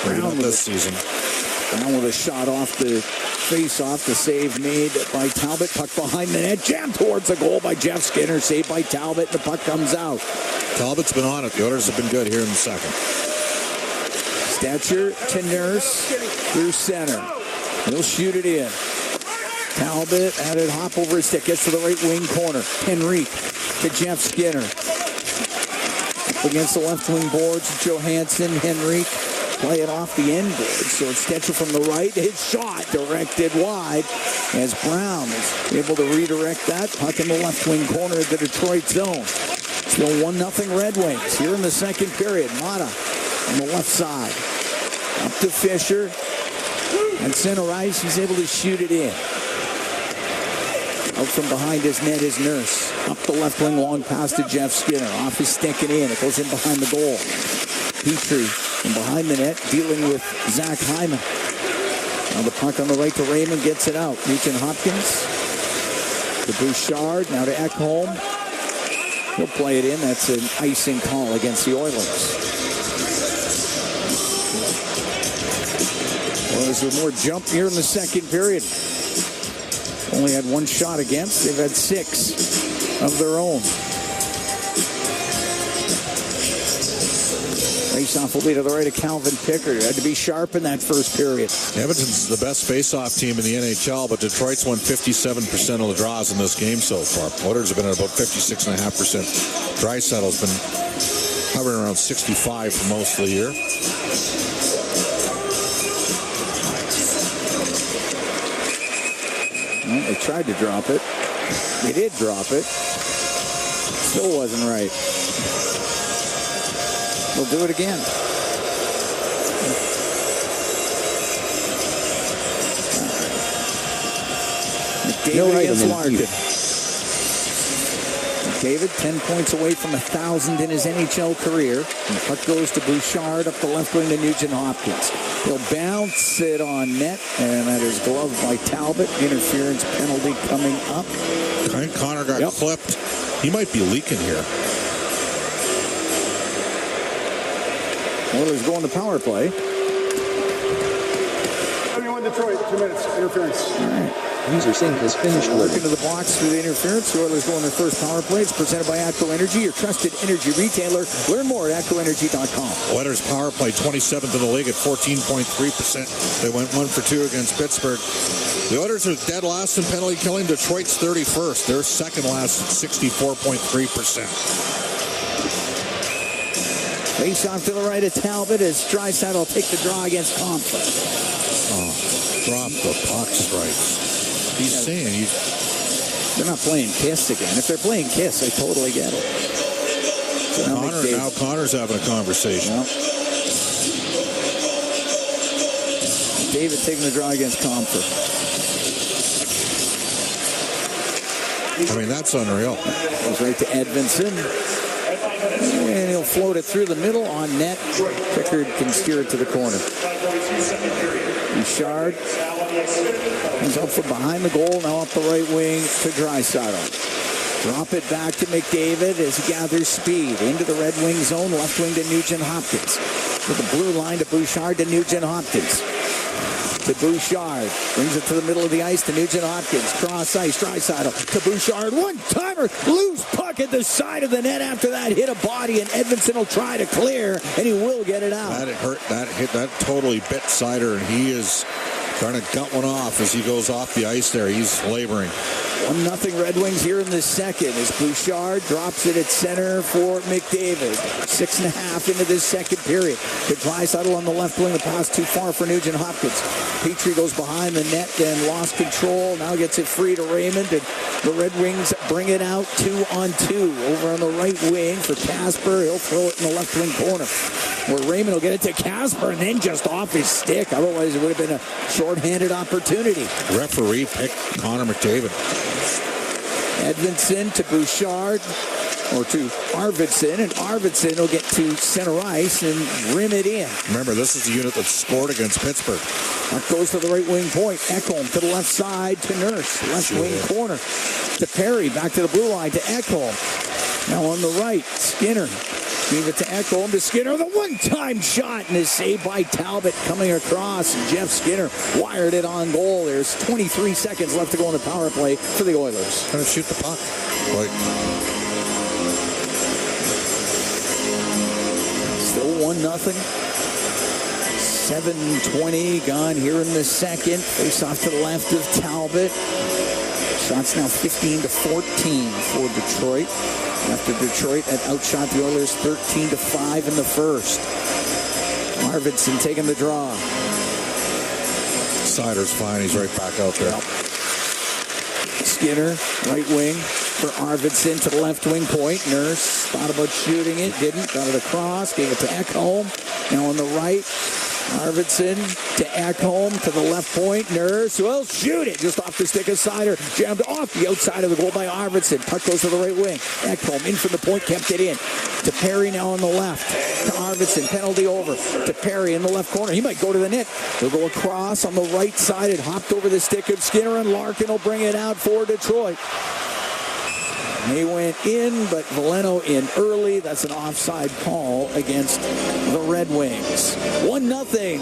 Maybe not this season. Brown with a shot off the face-off. The save made by Talbot. Puck behind the net. Jammed towards the goal by Jeff Skinner. Saved by Talbot. The puck comes out. Talbot's been on it. The Oilers have been good here in the second. Stetcher to Nurse through center. He'll shoot it in. Talbot had it hop over his stick. Gets to the right wing corner. Henrique to Jeff Skinner. Up against the left wing boards. Johansson, Henrique. Play it off the end board. So it's Stetcher from the right. His shot directed wide as Brown is able to redirect that. Puck in the left wing corner of the Detroit zone. Still 1-0 Red Wings here in the second period. Mata on the left side. Up to Fisher. And center ice, he's able to shoot it in. Out from behind his net is Nurse. Up the left wing, long pass to Jeff Skinner. Off his stick and in. It goes in behind the goal. Petrie from behind the net, dealing with Zach Hyman. Now the puck on the right to Raymond, gets it out. Nugent Hopkins to Bouchard. Now to Ekholm. He'll play it in. That's an icing call against the Oilers. Oilers with more jump here in the second period. Only had one shot against. They've had 6 of their own. Face-off will be to the right of Calvin Pickard. Had to be sharp in that first period. Edmonton's the best face-off team in the NHL, but Detroit's won 57% of the draws in this game so far. Oilers have been at about 56.5%. Draisaitl's been hovering around 65 for most of the year. Well, they tried to drop it. They did drop it. Still wasn't right. They'll do it again. McDavid against Larkin. McDavid 10 points away from 1,000 in his NHL career. And the puck goes to Bouchard up the left wing to Nugent Hopkins. He'll bounce it on net, and that is gloved by Talbot. Interference penalty coming up. Connor got clipped. He might be leaking here. Oilers going to power play. 71 Detroit, 2 minutes, interference. All right. User sync has finished. Working to the box through the interference. The Oilers go on their first power play. It's presented by ATCO Energy, your trusted energy retailer. Learn more at ATCOenergy.com. Oilers power play 27th in the league at 14.3%. They went 1 for 2 against Pittsburgh. The Oilers are dead last in penalty killing. Detroit's 31st. They're second last at 64.3%. Face off to the right of Talbot as Draisaitl will take the draw against Compton. Oh, drop the puck strikes. He's saying they're not playing Kiss again. If they're playing Kiss, I totally get it. So now Connor's having a conversation. Yeah. David taking the draw against Compton. I mean, that's unreal. Goes right to Edmondson. And he'll float it through the middle on net. Pickard can steer it to the corner. Bouchard comes up from behind the goal, now up the right wing to Draisaitl. Drop it back to McDavid as he gathers speed. Into the Red Wing zone, left wing to Nugent-Hopkins. To the blue line to Bouchard to Nugent-Hopkins. To Bouchard. Brings it to the middle of the ice to Nugent-Hopkins. Cross ice, Draisaitl to Bouchard. One-timer, loose puck at the side of the net after that. Hit a body, and Edmondson will try to clear, and he will get it out. That hurt. That totally bit Seider, and he is trying to gut one off as he goes off the ice there. He's laboring. 1-0 Red Wings here in the second as Bouchard drops it at center for McDavid. 6.5 into this second period. To Draisaitl on the left wing. The pass too far for Nugent-Hopkins. Petrie goes behind the net and lost control. Now gets it free to Raymond. And the Red Wings bring it out 2-on-2. Over on the right wing for Casper. He'll throw it in the left wing corner, where Raymond will get it to Casper and then just off his stick. Otherwise, it would have been a shorthanded opportunity. Referee picked Connor McDavid. Edmondson to Bouchard, or to Arvidsson, and Arvidsson will get to center ice and rim it in. Remember, this is the unit that scored against Pittsburgh. That goes to the right wing point. Ekholm to the left side to Nurse. Left wing corner to Perry. Back to the blue line to Ekholm. Now on the right, Skinner. Gave it to Ekholm to Skinner. The one-time shot and a save by Talbot coming across. Jeff Skinner wired it on goal. There's 23 seconds left to go on the power play for the Oilers. Trying to shoot the puck. Still 1-0. 7:20 gone here in the second. Face off to the left of Talbot. Shots now 15-14 for Detroit. After Detroit had outshot the Oilers 13-5 in the first. Arvidsson taking the draw. Seider's fine. He's right back out there. Skinner, right wing for Arvidsson to the left wing point. Nurse thought about shooting it, didn't. Got it across, gave it to Ekholm. Now on the right, Arvidsson to Ekholm to the left point. Nurse will shoot it just off the stick of Seider. Jammed off the outside of the goal by Arvidsson. Puck goes to the right wing. Ekholm in from the point, kept it in. To Perry now on the left. To Arvidsson, penalty over. To Perry in the left corner. He might go to the net. He'll go across on the right side. It hopped over the stick of Skinner, and Larkin will bring it out for Detroit. They went in, but Veleno in early. That's an offside call against the Red Wings. 1-0.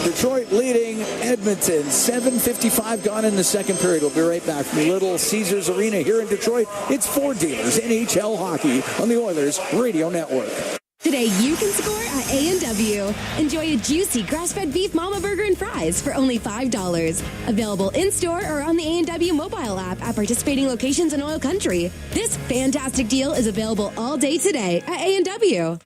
Detroit leading Edmonton. 7:55 gone in the second period. We'll be right back from Little Caesars Arena here in Detroit. It's Four Dealers NHL Hockey on the Oilers Radio Network. Today you can score at A&W. Enjoy a juicy grass-fed beef mama burger and fries for only $5. Available in-store or on the A&W mobile app at participating locations in Oil Country. This fantastic deal is available all day today at A&W.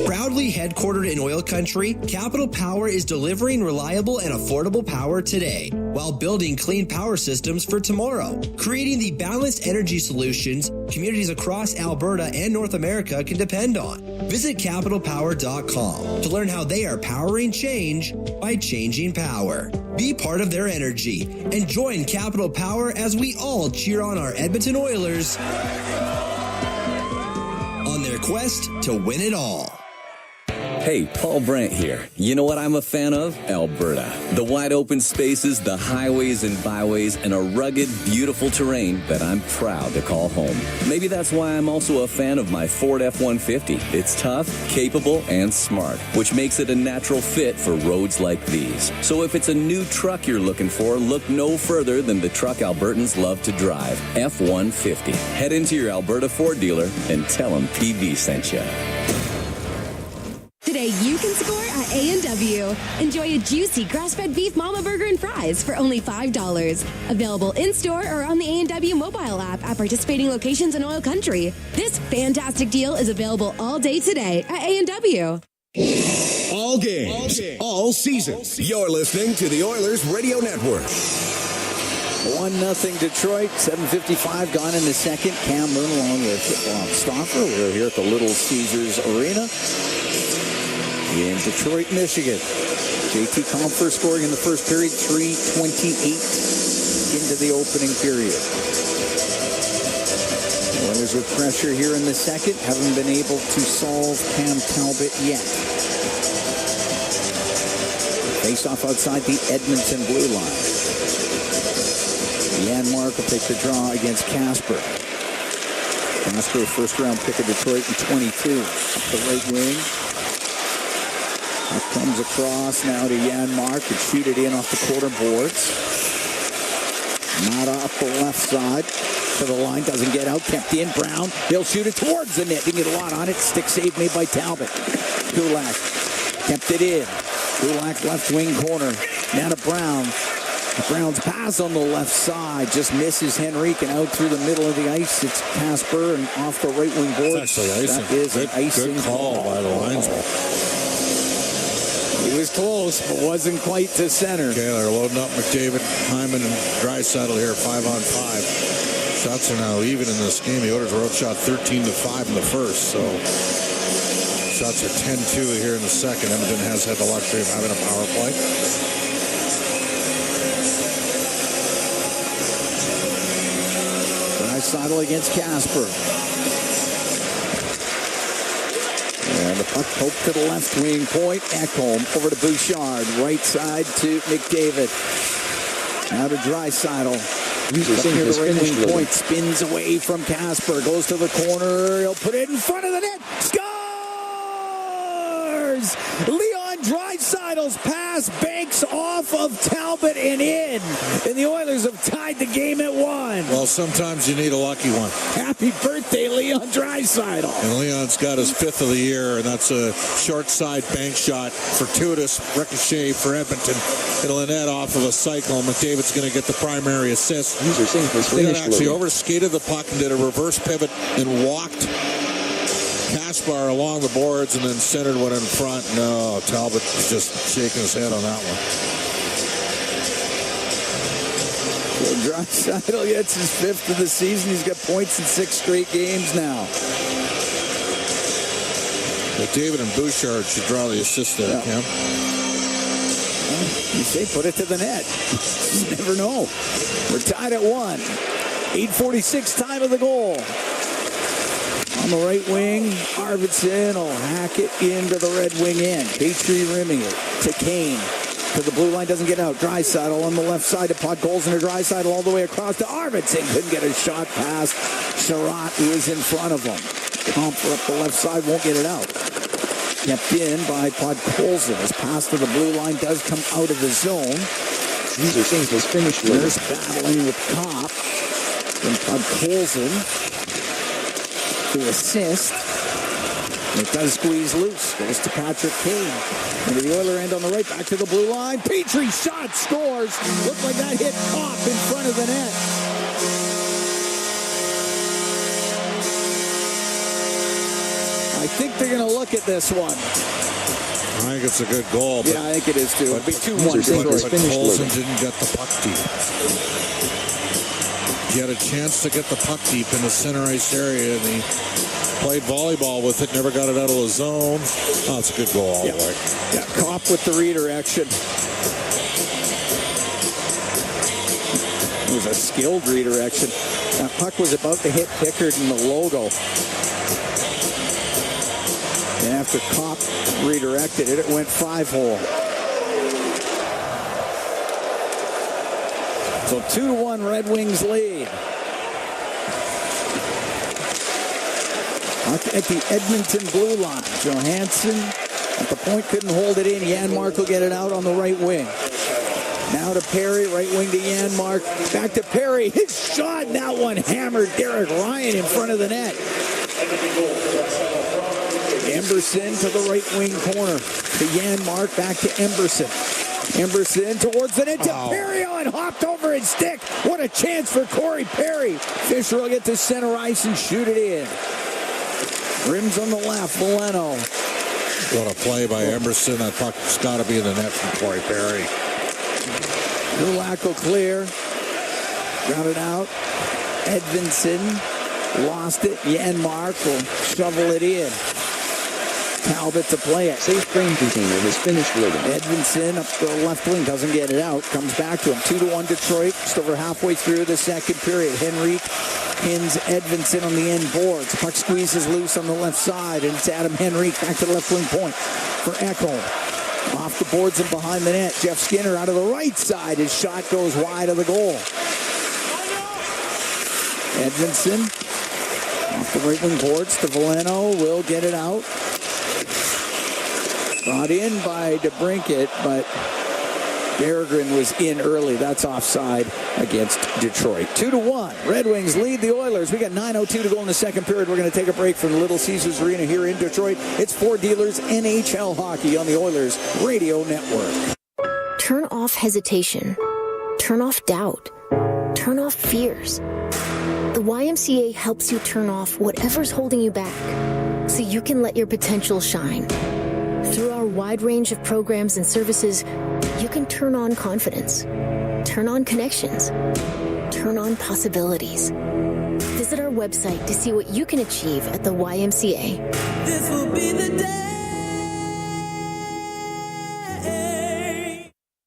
Proudly headquartered in Oil Country, Capital Power is delivering reliable and affordable power today while building clean power systems for tomorrow, creating the balanced energy solutions communities across Alberta and North America can depend on. Visit capitalpower.com to learn how they are powering change by changing power. Be part of their energy and join Capital Power as we all cheer on our Edmonton Oilers on their quest to win it all. Hey, Paul Brandt here. You know what I'm a fan of? Alberta. The wide open spaces, the highways and byways, and a rugged, beautiful terrain that I'm proud to call home. Maybe that's why I'm also a fan of my Ford F-150. It's tough, capable, and smart, which makes it a natural fit for roads like these. So if it's a new truck you're looking for, look no further than the truck Albertans love to drive, F-150. Head into your Alberta Ford dealer and tell them PV sent you. Today you can score at A&W. Enjoy a juicy grass-fed beef mama burger and fries for only $5. Available in-store or on the A&W mobile app at participating locations in Oil Country. This fantastic deal is available all day today at A&W. All games, all season. You're listening to the Oilers Radio Network. 1-0 Detroit, 7:55 gone in the second. Cam Moon along with Bob Stauffer. We're here at the Little Caesars Arena in Detroit, Michigan. JT Compher scoring in the first period, 3:28 into the opening period. Oilers with pressure here in the second. Haven't been able to solve Cam Talbot yet. Face off outside the Edmonton blue line. Janmark will take the draw against Casper. Casper, first round pick of Detroit in 22. Up the right wing. That comes across now to Janmark and shoot it in off the quarter boards. Mata up the left side to the line, doesn't get out, kept in. Brown, he'll shoot it towards the net. Didn't get a lot on it. Stick save made by Talbot. Kulak kept it in. Kulak left wing corner. Now to Brown. Brown's pass on the left side just misses Henrique and out through the middle of the ice. It's Casper and off the right wing board. That's actually icing. That is an icing good call by the linesman. He was close, but wasn't quite to center. Okay, they're loading up McDavid, Hyman, and Draisaitl here, 5-on-5. Shots are now even in this game. The Oilers were outshot 13-5 in the first, so shots are 10-2 here in the second. Edmonton has had the luxury of having a power play. Draisaitl against Casper. And the puck poked to the left wing point. Ekholm over to Bouchard. Right side to McDavid. Now to Draisaitl. Up near the right wing point. Spins away from Casper. Goes to the corner. He'll put it in front of the net. Scores! Leon Draisaitl's pass banks off of Talbot and in. And the Oilers have tied the game at 1. Well, sometimes you need a lucky one. Happy birthday, Leon Draisaitl. And Leon's got his 5th of the year, and that's a short side bank shot. Fortuitous ricochet for Edmonton. It'll net off of a cycle. McDavid's going to get the primary assist. Leon actually overskated the puck and did a reverse pivot and walked Kaspar along the boards and then centered one in front. No, Talbot was just shaking his head on that one. Well, Draisaitl gets his 5th of the season. He's got points in 6 straight games now. McDavid and Bouchard should draw the assist there, Cam. Well, you say put it to the net. You never know. We're tied at 1. 8:46 time of the goal. On the right wing, Arvidsson will hack it into the red wing end. Petrie rimming it to Kane. To the blue line, doesn't get out. Draisaitl on the left side to Podkolzin or Draisaitl all the way across to Arvidsson. Couldn't get a shot past Sherratt, who was in front of him. Comfer up the left side, won't get it out. Kept in by Podkolzin. His pass to the blue line does come out of the zone. These are things that's finished. There's battling with Kopp. From Podkolzin to assist. And it does squeeze loose. Goes to Patrick Kane. Into the Oiler end on the right, back to the blue line. Petrie shot, scores. Looked like that hit off in front of the net. I think they're going to look at this one. I think it's a good goal. Yeah, I think it is too. It'll be 2-1. But Colson didn't get the puck deep. He had a chance to get the puck deep in the center ice area, and he played volleyball with it, never got it out of the zone. Oh, it's a good goal all the way. Yeah, Kopp with the redirection. It was a skilled redirection. That puck was about to hit Pickard in the logo. And after Kopp redirected it, it went 5-hole. So 2-1 Red Wings lead. At the Edmonton blue line. Johansson at the point couldn't hold it in. Janmark will get it out on the right wing. Now to Perry, right wing to Janmark. Back to Perry. His shot, and that one hammered Derek Ryan in front of the net. Emberson to the right wing corner. To Janmark, back to Emberson. Emberson towards the net to Perry and hopped over his stick. What a chance for Corey Perry. Fisher will get to center ice and shoot it in. Rims on the left, Milano. What a play by Emberson. That puck's got to be in the net from Corey Perry. Kulak will clear. Grounded out. Edvinson lost it. Janmark will shovel it in. Talbot to play it. Safe frame container is finished loading. Edmondson up the left wing, doesn't get it out. Comes back to him. 2-1 Detroit. Just over halfway through the second period. Henrique pins Edmondson on the end boards. Puck squeezes loose on the left side, and it's Adam Henrique back to the left wing point for Ekholm. Off the boards and behind the net. Jeff Skinner out of the right side. His shot goes wide of the goal. Edmondson off the right wing boards to Valeno. Will get it out. Brought in by DeBrincat, but Berggren was in early. That's offside against Detroit. 2-1. Red Wings lead the Oilers. We got 9:02 to go in the second period. We're going to take a break from the Little Caesars Arena here in Detroit. It's Ford Dealers NHL Hockey on the Oilers Radio Network. Turn off hesitation. Turn off doubt. Turn off fears. The YMCA helps you turn off whatever's holding you back so you can let your potential shine. Through our wide range of programs and services, you can turn on confidence, turn on connections, turn on possibilities. Visit our website to see what you can achieve at the YMCA. This will be the day.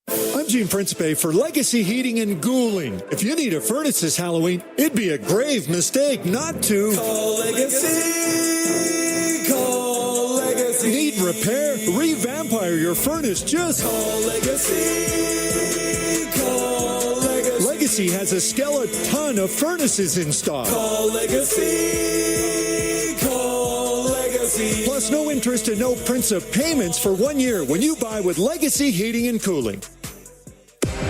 I'm Gene Principe for Legacy Heating and Cooling. If you need a furnace this Halloween, it'd be a grave mistake not to Call Legacy. Call Legacy. Need repair? Revampire your furnace. Just call Legacy. Call Legacy. Legacy has a skeleton of furnaces in stock. Call Legacy. Call Legacy. Plus no interest and no principal payments for 1 year when you buy with Legacy Heating and Cooling.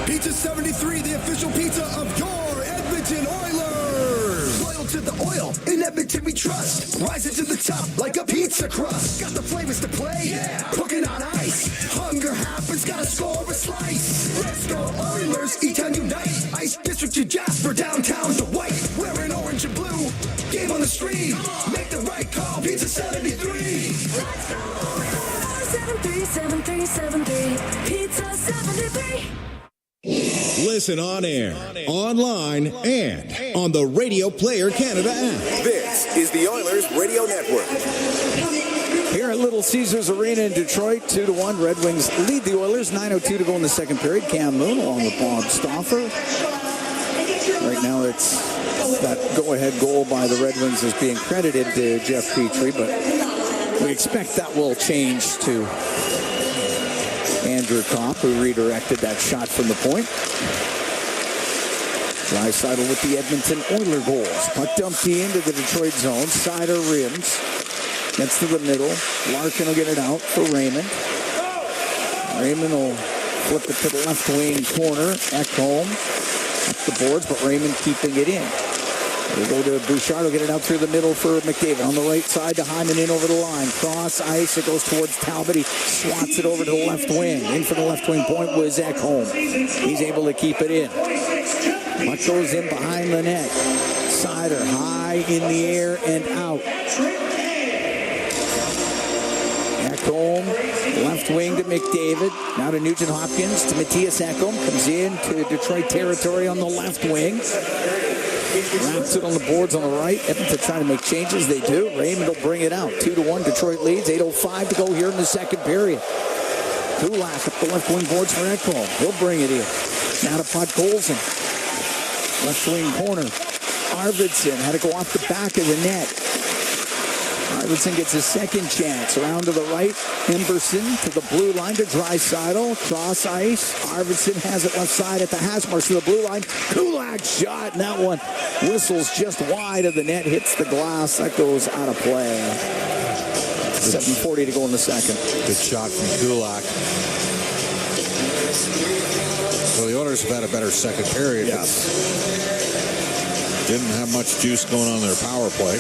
Pizza 73, the official pizza of your Edmonton Oilers. Loyal to the oil, in Edmonton we trust. Rising to the top like a pizza crust. Got the flavors to play, yeah. Cooking on ice. Hunger happens, gotta score a slice. Let's go Oilers, E-Town unite. Ice District to Jasper, downtown to White. Wearing orange and blue, game on the street. Make the right call, Pizza 73. Let's go Oilers, 737373, Pizza 73. Listen on air, online, and on the Radio Player Canada app. This is the Oilers Radio Network. Here at Little Caesars Arena in Detroit, 2-1. Red Wings lead the Oilers. 9:02 to go in the second period. Cam Moon along with Bob Stauffer. Right now it's that go-ahead goal by the Red Wings is being credited to Jeff Petrie, but we expect that will change to Andrew Kopp, who redirected that shot from the point. Draisaitl with the Edmonton Oiler goals. Puck dumped into the Detroit zone. Sider rims. Gets to the middle. Larkin will get it out for Raymond. Raymond will flip it to the left wing corner. Ekholm up the boards, but Raymond keeping it in. We go to Bouchard, will get it out through the middle for McDavid. On the right side to Hyman in over the line. Cross ice, it goes towards Talbot. He swats it over to the left wing. In for the left wing point was Ekholm. He's able to keep it in. Puck goes in behind the net. Sider high in the air and out. Ekholm, left wing to McDavid. Now to Nugent Hopkins, to Matthias Ekholm. Comes in to Detroit territory on the left wing. Wraps it on the boards on the right. Edmonton trying to make changes. They do. Raymond will bring it out. 2-1. Detroit leads. 8:05 to go here in the second period. Kulak up the left wing boards for Ekholm. He'll bring it in. Now to Podkolzin. Left wing corner. Arvidsson had to go off the back of the net. Arvidsson gets his second chance. Around to the right. Emberson to the blue line to Draisaitl. Cross ice. Arvidsson has it left side at the hash marks to the blue line. Kulak shot. And that one whistles just wide of the net. Hits the glass. That goes out of play. 7:40 to go in the second. Good shot from Kulak. Well, the Oilers have had a better second period. Yes. Didn't have much juice going on their power play.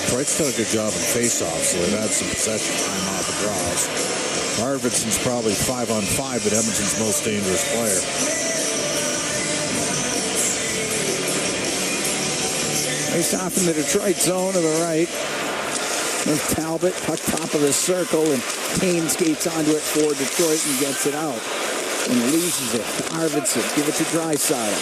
Detroit's done a good job in face-offs, so they've had some possession time off the draws. Arvidsson's probably 5-on-5, but Edmonton's most dangerous player. Face off in the Detroit zone to the right. With Talbot, puck top of the circle, and Kane skates onto it for Detroit and gets it out. And loses it to Arvidsson. Give it to Draisaitl.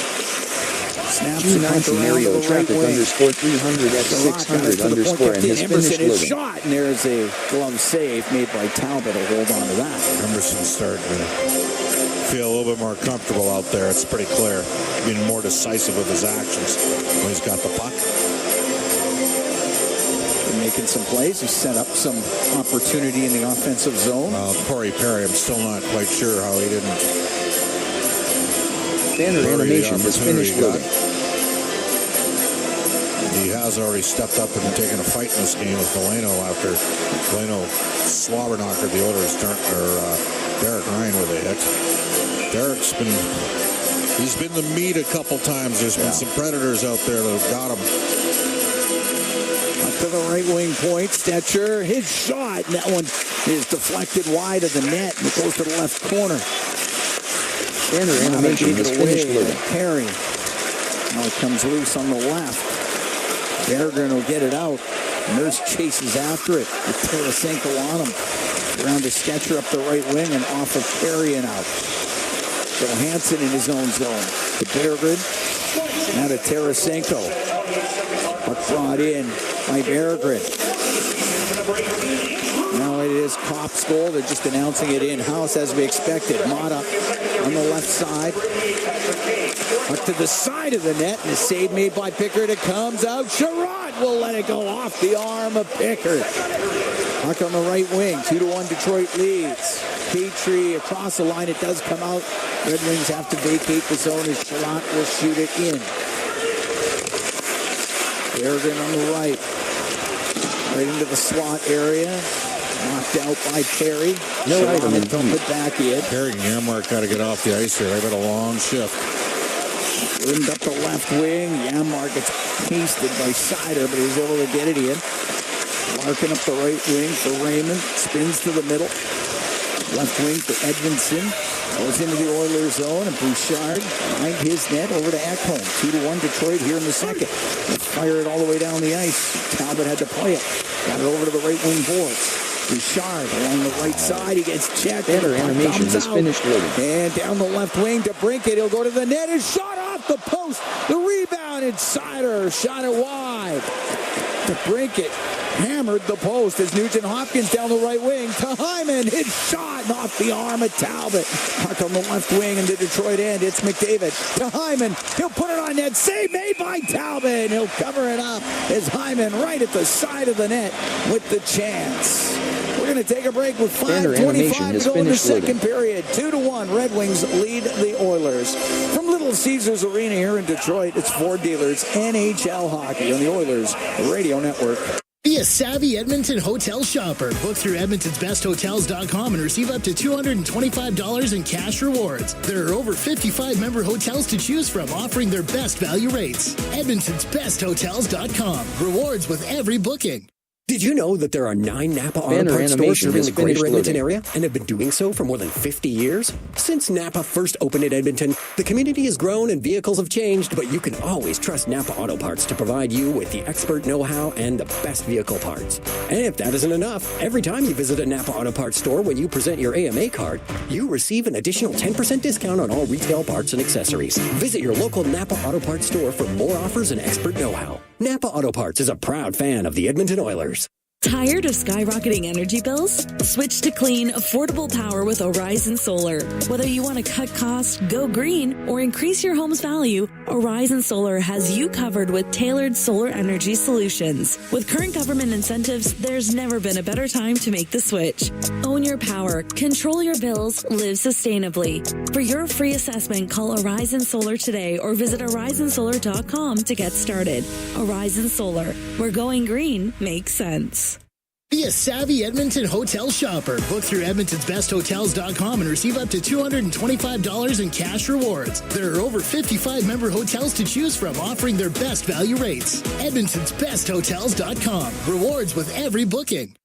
Snaps G90 traffic underscore 300 at 600 underscore and his finished his loading. shot, and there's a glove save made by Talbot. Will hold on to that. Emerson's starting to feel a little bit more comfortable out there. It's pretty clear. Being more decisive with his actions when he's got the puck. Making some plays. He set up some opportunity in the offensive zone. Corey Perry, I'm still not quite sure how he didn't. Banner animation is finished loading. He has already stepped up and taken a fight in this game with Valeno after Valeno slobber knockered the Oilers, Derek Ryan with a hit. He's been the meat a couple times. There's been some predators out there that have got him. To the right wing point, Stetcher, his shot, and that one is deflected wide of the net, and it goes to the left corner. Banner animation is finished loading. Perry. Now it comes loose on the left. Berggren will get it out. Nurse chases after it with Tarasenko on him. Around to Stetcher up the right wing and off of Perry and out. Johansson in his own zone. To Berggren. Now to Tarasenko. But brought in by Berggren. Now it is Kopp's goal. They're just announcing it in-house as we expected. Mata on the left side. Up to the side of the net, and a save made by Pickard. It comes out. Sherrod will let it go off the arm of Pickard. Puck on the right wing. 2-1 Detroit leads. Petrie across the line. It does come out. Red Wings have to vacate the zone as Sherrod will shoot it in. Berggren on the right. Right into the slot area. Knocked out by Perry. No item in dump it back in. Perry and Yamark got to get off the ice here. They've got a long shift. Rimmed up the left wing. Yamark gets pasted by Seider, but he's able to get it in. Larkin up the right wing for Raymond. Spins to the middle. Left wing for Edmonton. Goes into the Oilers zone, and Bouchard behind his net over to Ekholm. 2-1 Detroit here in the second. Let's fire it all the way down the ice. Talbot had to play it. Got it over to the right wing boards. Bouchard along the right side. He gets checked. Banner animation is finished loading. And down the left wing to Brinkett. He'll go to the net. His shot off the post. The rebound, and Seider shot it wide. To Brinkett. Hammered the post as Nugent Hopkins down the right wing to Hyman. His shot off the arm of Talbot. Puck on the left wing in the Detroit end. It's McDavid to Hyman. He'll put it on net. Save made by Talbot. He'll cover it up as Hyman right at the side of the net with the chance. We're going to take a break with 5:25 to go in the second period. 2-1. Red Wings lead the Oilers. From Little Caesars Arena here in Detroit, it's Ford Dealers NHL Hockey on the Oilers Radio Network. Be a savvy Edmonton hotel shopper. Book through Edmonton'sBestHotels.com and receive up to $225 in cash rewards. There are over 55 member hotels to choose from, offering their best value rates. Edmonton'sBestHotels.com. Rewards with every booking. Did you know that there are 9 Napa Auto Parts stores serving the greater Edmonton area and have been doing so for more than 50 years? Since Napa first opened in Edmonton, the community has grown and vehicles have changed, but you can always trust Napa Auto Parts to provide you with the expert know-how and the best vehicle parts. And if that isn't enough, every time you visit a Napa Auto Parts store when you present your AMA card, you receive an additional 10% discount on all retail parts and accessories. Visit your local Napa Auto Parts store for more offers and expert know-how. Napa Auto Parts is a proud fan of the Edmonton Oilers. Tired of skyrocketing energy bills? Switch to clean, affordable power with Horizon Solar. Whether you want to cut costs, go green, or increase your home's value, Horizon Solar has you covered with tailored solar energy solutions. With current government incentives, there's never been a better time to make the switch. Own your power, control your bills, live sustainably. For your free assessment, call Horizon Solar today or visit horizonsolar.com to get started. Horizon Solar, where going green makes sense. Be a savvy Edmonton hotel shopper. Book through Edmonton'sBestHotels.com and receive up to $225 in cash rewards. There are over 55 member hotels to choose from, offering their best value rates. Edmonton'sBestHotels.com. Rewards with every booking.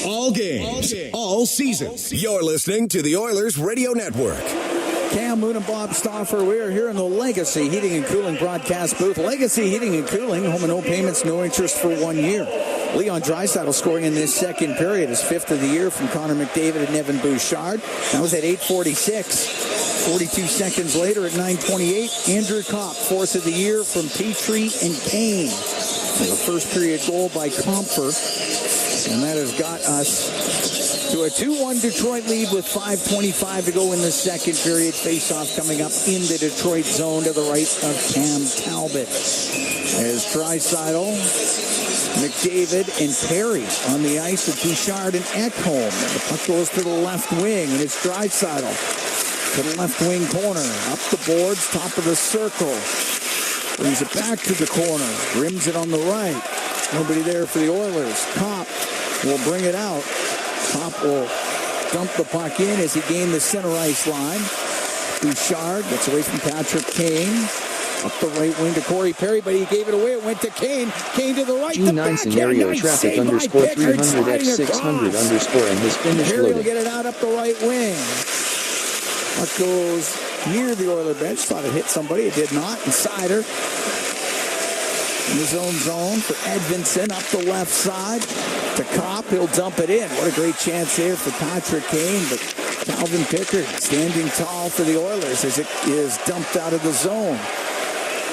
All games, all season. You're listening to the Oilers Radio Network. Cam Moon and Bob Stauffer, we are here in the Legacy Heating and Cooling broadcast booth. Legacy Heating and Cooling, home and no payments, no interest for 1 year. Leon Draisaitl scoring in this second period, his 5th of the year from Connor McDavid and Evan Bouchard. That was at 8:46. 42 seconds later at 9:28, Andrew Kopp, 4th of the year from Petrie and Kane. The first period goal by Compher, and that has got us to a 2-1 Detroit lead with 5:25 to go in the second period. Face-off coming up in the Detroit zone to the right of Cam Talbot. As Draisaitl, McDavid, and Perry on the ice with Bouchard and Ekholm. The puck goes to the left wing, and it's Draisaitl to the left wing corner. Up the boards, top of the circle. Brings it back to the corner. Rims it on the right. Nobody there for the Oilers. Kopp will bring it out. Kopp will dump the puck in as he gained the center ice line. Bouchard gets away from Patrick Kane. Up the right wing to Corey Perry, but he gave it away. It went to Kane. Kane to the right. G9 scenario traffic underscore 300x600 underscore and his finish Perry will loaded. get it out up the right wing. Puck goes near the Oiler bench. Thought it hit somebody. It did not. And Sider in his own zone for Edmonton up the left side to Kopp. He'll dump it in. What a great chance here for Patrick Kane, but Calvin Pickard standing tall for the Oilers as it is dumped out of the zone.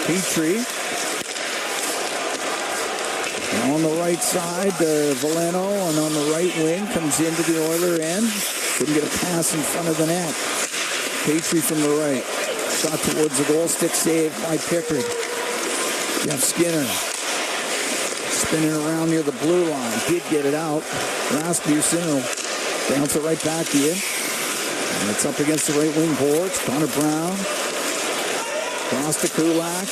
Petrie on the right side to Veleno, and on the right wing comes into the Oiler end. Couldn't get a pass in front of the net. Petrie from the right. Shot towards the goal, stick saved by Pickard. Jeff Skinner spinning around near the blue line. Did get it out. Rasmussen will bounce it right back to you. And it's up against the right wing boards. Connor Brown. Cross to Kulak.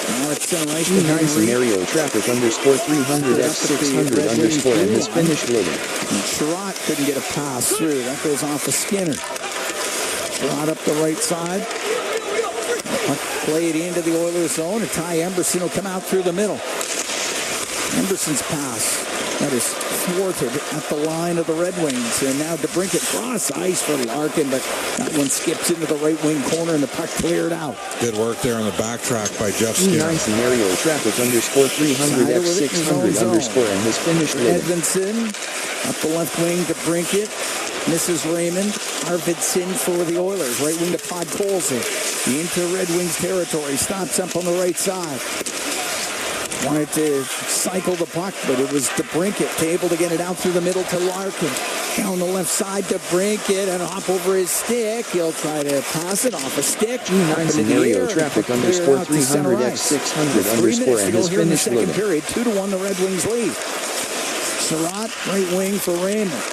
Now it's center ice to G9 Henry. scenario traffic underscore 300x600 underscore and his finish loaded. And Sherratt couldn't get a pass through. That goes off of Skinner. Sherratt up the right side. Played into the Oilers zone. And Ty Emberson will come out through the middle. Emberson's pass. That is thwarted at the line of the Red Wings. And now DeBrincat cross ice for Larkin, but that one skips into the right wing corner and the puck cleared out. Good work there on the backtrack by Jeff Skinner. G9 scenario traffic underscore 300x600 underscore and his finish loaded. Edmonton up the left wing to Brinkett. Mrs. Raymond. Arvidsson for the Oilers. Right wing to Podkolzin. Into Red Wings territory. Stops up on the right side. Wanted to cycle the puck, but it was DeBrincat able to get it out through the middle to Larkin. Down the left side to Brinkett and hop over his stick. He'll try to pass it off a stick. G9 scenario traffic underscore 300x600 underscore and his finish loaded. Period. 2-1 the Red Wings lead. Sherratt, right wing for Raymond.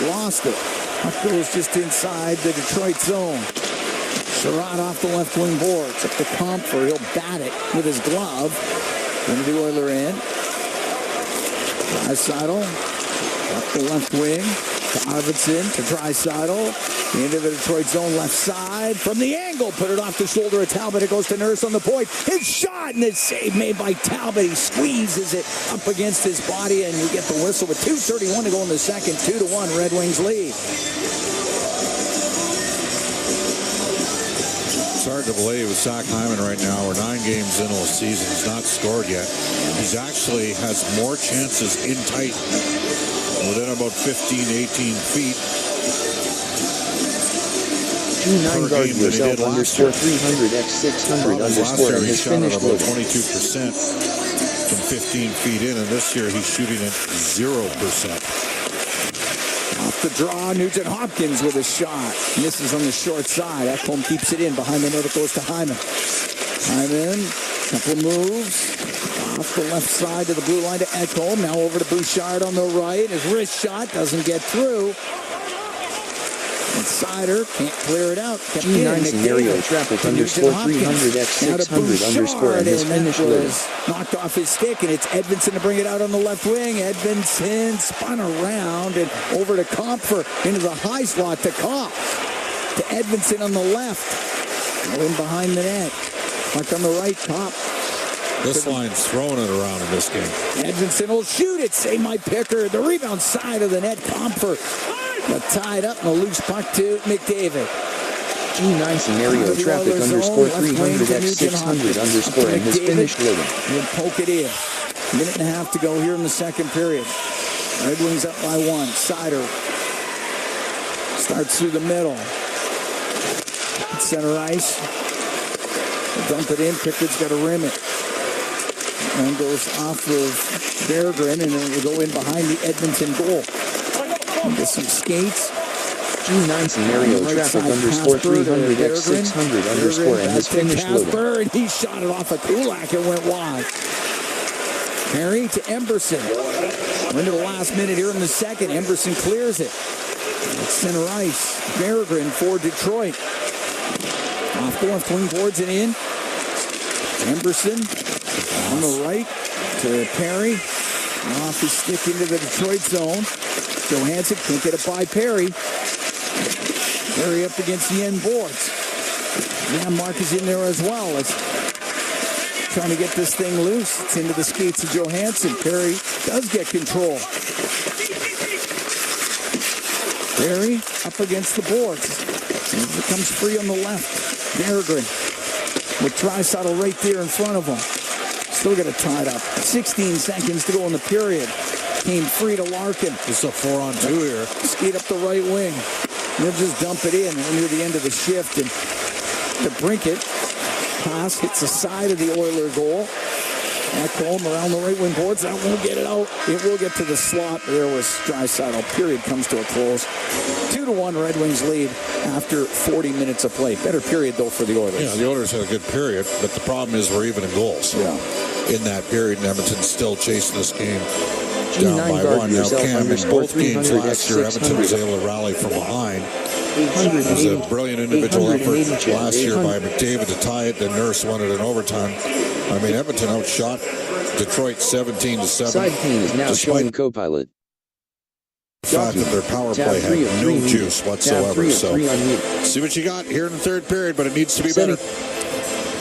Lost it. Puck goes just inside the Detroit zone. Sherratt off the left wing boards. Up to Compher. He'll bat it with his glove. Into the Oiler end. Draisaitl up the left wing. To Arvidsson, to Draisaitl. Into the Detroit zone left side. From the angle, put it off the shoulder of Talbot. It goes to Nurse on the point. His shot, and it's save made by Talbot. He squeezes it up against his body, and we get the whistle with 2:31 to go in the second. 2-1 Red Wings lead. It's hard to believe with Zach Hyman right now. We're 9 games into the season. He's not scored yet. He's actually has more chances in tight within about 15, 18 feet. G9 guard yourself underscore 300x600 underscore and his finish about loaded. 22% from 15 feet in, and this year he's shooting at 0%. Off the draw, Nugent Hopkins with a shot. Misses on the short side. Ekholm keeps it in. Behind the net, it goes to Hyman. Hyman, couple moves. Off the left side to the blue line to Ekholm. Now over to Bouchard on the right. His wrist shot doesn't get through. And Sider can't clear it out. G9 scenario traffic underscore 300x600 underscore and his finish loaded. Knocked off his stick, and it's Edmonton to bring it out on the left wing. Edmonton spun around and over to Compher into the high slot to Kopp. To Edmonton on the left. Now in behind the net. Puck on the right, Kopp. This line's throwing it around in this game. Edmonton will shoot it. Save my Picker. The rebound side of the net. Compher. But tied up and a loose puck to McDavid. G9 scenario traffic underscore 300x600 underscore and his finish loaded. He'll poke it in. Minute and a half to go here in the second period. Red Wings up by 1. Sider starts through the middle. Center ice. Dump it in. Pickett's got to rim it. And goes off of Berggren, and then it'll go in behind the Edmonton goal. Get some skates. G9 scenario traffic _300 x 600 _ and has finished loading. And he shot it off of Kulak and went wide. Perry to Emberson. We're into the last minute here in the second. Emberson clears it. Center ice. Berggren for Detroit. Off the left wing boards it in. Emberson on the right to Perry. Off his stick into the Detroit zone. Johansson can't get it by Perry. Perry up against the end boards. Mark is in there as well. It's trying to get this thing loose. It's into the skates of Johansson. Perry does get control. Perry up against the boards. It becomes free on the left. Berggren with Draisaitl right there in front of him. Still got it tied up. 16 seconds to go in the period. Came free to Larkin. It's a 4-on-2 here. Skate up the right wing. They'll just dump it in near the end of the shift. And the Brinket pass hits the side of the Oiler goal. Back home around the right wing boards. That won't get it out. It will get to the slot. There was Draisaitl. Period comes to a close. 2-1 Red Wings lead after 40 minutes of play. Better period, though, for the Oilers. Yeah, the Oilers had a good period, but the problem is we're even in goals. Yeah. In that period, and Edmonton's still chasing this game down by 1. Now, Cam, in both games last year, Edmonton was able to rally from behind. It was a brilliant individual effort last year by McDavid to tie it. Then Nurse won it in overtime. I mean, Edmonton outshot Detroit 17-7. Side pane is now showing co-pilot. The fact that their power play had no juice whatsoever. So, see what you got here in the third period, but it needs to be better.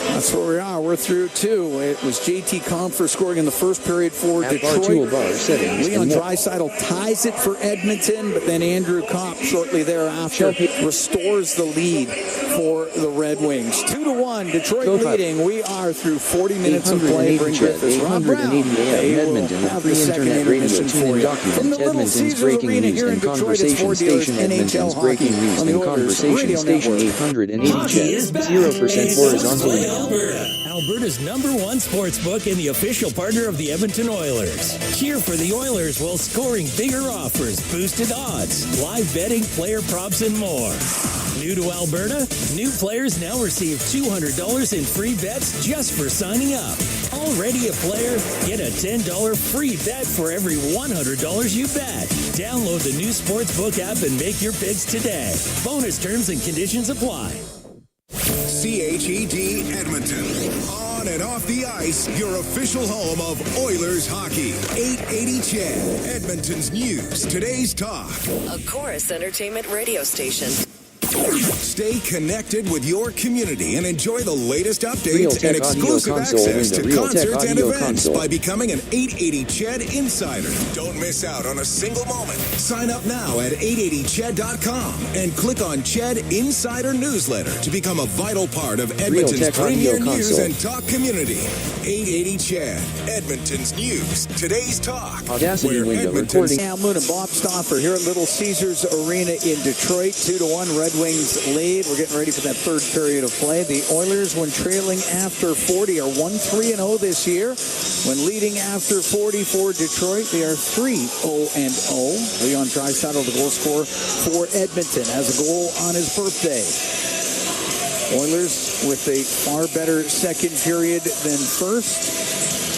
That's where we are. We're through 2. It was JT Compher scoring in the first period for Detroit. Leon Draisaitl ties it for Edmonton, but then Andrew Kopp shortly thereafter restores the lead for the Red Wings. 2-1, Detroit leading. We are through 40 minutes of play. Bring Griffiths, Rob Brown. Edmonton, a free internet radio tune and document. Edmonton's breaking news and conversation station. Edmonton's breaking news and conversation station. 880 Chet. 0% horizontally. Alberta's #1 sports book and the official partner of the Edmonton Oilers. Cheer for the Oilers while scoring bigger offers, boosted odds, live betting, player props, and more. New to Alberta? New players now receive $200 in free bets just for signing up. Already a player? Get a $10 free bet for every $100 you bet. Download the new Sportsbook app and make your picks today. Bonus terms and conditions apply. CHED Edmonton. On and off the ice, your official home of Oilers hockey. 880 CHED, Edmonton's news, today's talk. A Chorus Entertainment radio station. Stay connected with your community and enjoy the latest updates and exclusive access to concerts and events by becoming an 880 CHED Insider. Don't miss out on a single moment. Sign up now at 880ched.com and click on CHED Insider Newsletter to become a vital part of Edmonton's premier news and talk community. 880 CHED, Edmonton's news, today's talk. Audacity window recording. Cam Moon and Bob Stauffer here at Little Caesars Arena in Detroit. 2-1 Red Wings lead. We're getting ready for that third period of play. The Oilers, when trailing after 40, are 1-3-0 this year. When leading after 40 for Detroit, they are 3-0-0. Leon Draisaitl, the goal scorer for Edmonton, has a goal on his birthday. Oilers with a far better second period than first,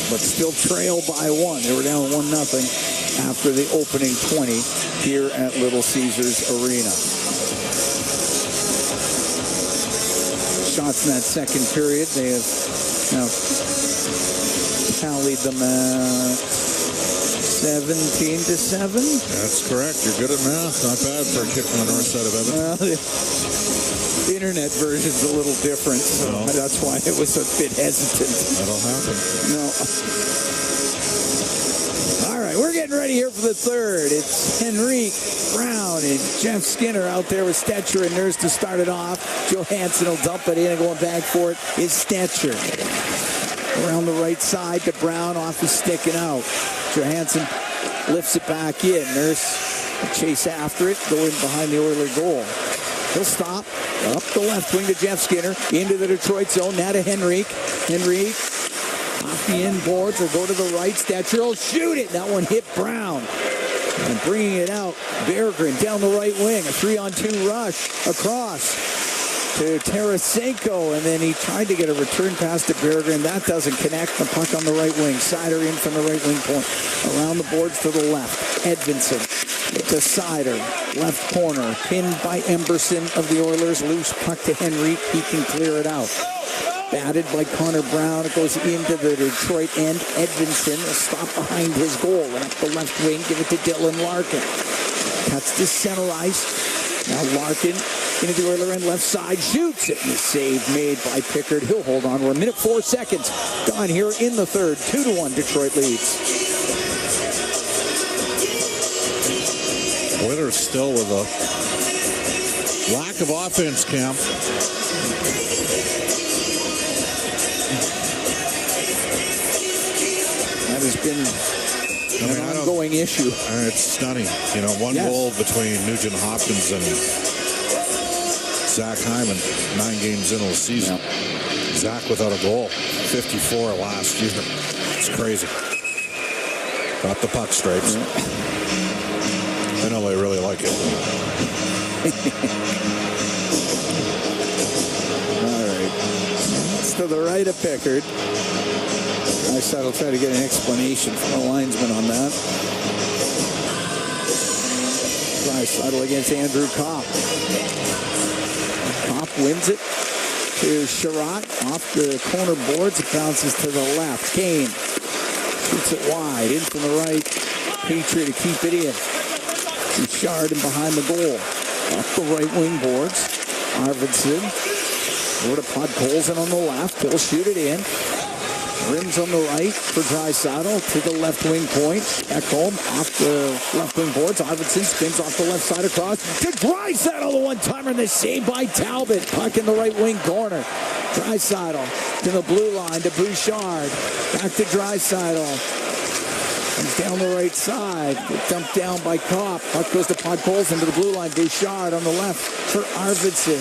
but still trail by 1. They were down 1-0 after the opening 20 here at Little Caesars Arena. Shots in that second period. They have now tallied them at 17-7. That's correct. You're good at math. Not bad for a kid from the north side of Edmonton. The internet version's a little different, so that's why it was a bit hesitant. That'll happen. No. All right, we're getting ready here for the third. It's Henrique Brown and Jeff Skinner out there with Stetcher and Nurse to start it off. Johansson will dump it in, and going back for it is Stetcher. Around the right side to Brown, off his stick and out. Johansson lifts it back in. Nurse chase after it, go in behind the Oiler goal. He'll stop. Up the left wing to Jeff Skinner. Into the Detroit zone. Now to Henrique. Henrique off the end boards. Will go to the right. Stetcher will shoot it. That one hit Brown. And bringing it out, Berggren down the right wing. A 3-on-2 rush across to Tarasenko, and then he tried to get a return pass to Berggren. That doesn't connect. The puck on the right wing. Seider in from the right wing point. Around the boards to the left. Edmondson to Seider. Left corner. Pinned by Emberson of the Oilers. Loose puck to Henrique. He can clear it out. Batted by Connor Brown. It goes into the Detroit end. Edmondson will stop behind his goal. And up the left wing, give it to Dylan Larkin. Cuts to center ice. Now Larkin into the Oiler end left side. Shoots it. And the save made by Pickard. He'll hold on. We're a minute 4 seconds gone here in the third. 2-1 Detroit leads. Oilers still with a lack of offense, Cam. That has been an ongoing issue. It's stunning. You know, one goal between Nugent Hopkins and Zach Hyman, 9 games into the season. Yep. Zach without a goal, 54 last year. It's crazy. Got the puck stripes. Yep. I know they really like it. All right. It's to the right of Pickard. I said I'll try to get an explanation from the linesman on that. Draisaitl against Andrew Kopp. Kopp wins it to Sherratt. Off the corner boards, it bounces to the left. Kane shoots it wide, in from the right. Petrie to keep it in. Bouchard in behind the goal. Off the right wing boards. Arvidsson. Over to Podkolzin on the left. He'll shoot it in. Rims on the right for Draisaitl to the left wing point. Ekholm off the left wing boards. Arvidsson spins off the left side across to Draisaitl. The one-timer and the save by Talbot. Puck in the right wing corner. Draisaitl to the blue line to Bouchard. Back to Draisaitl. Comes down the right side. Dumped down by Kopp. Puck goes to Podkolzin to the blue line. Bouchard on the left for Arvidsson.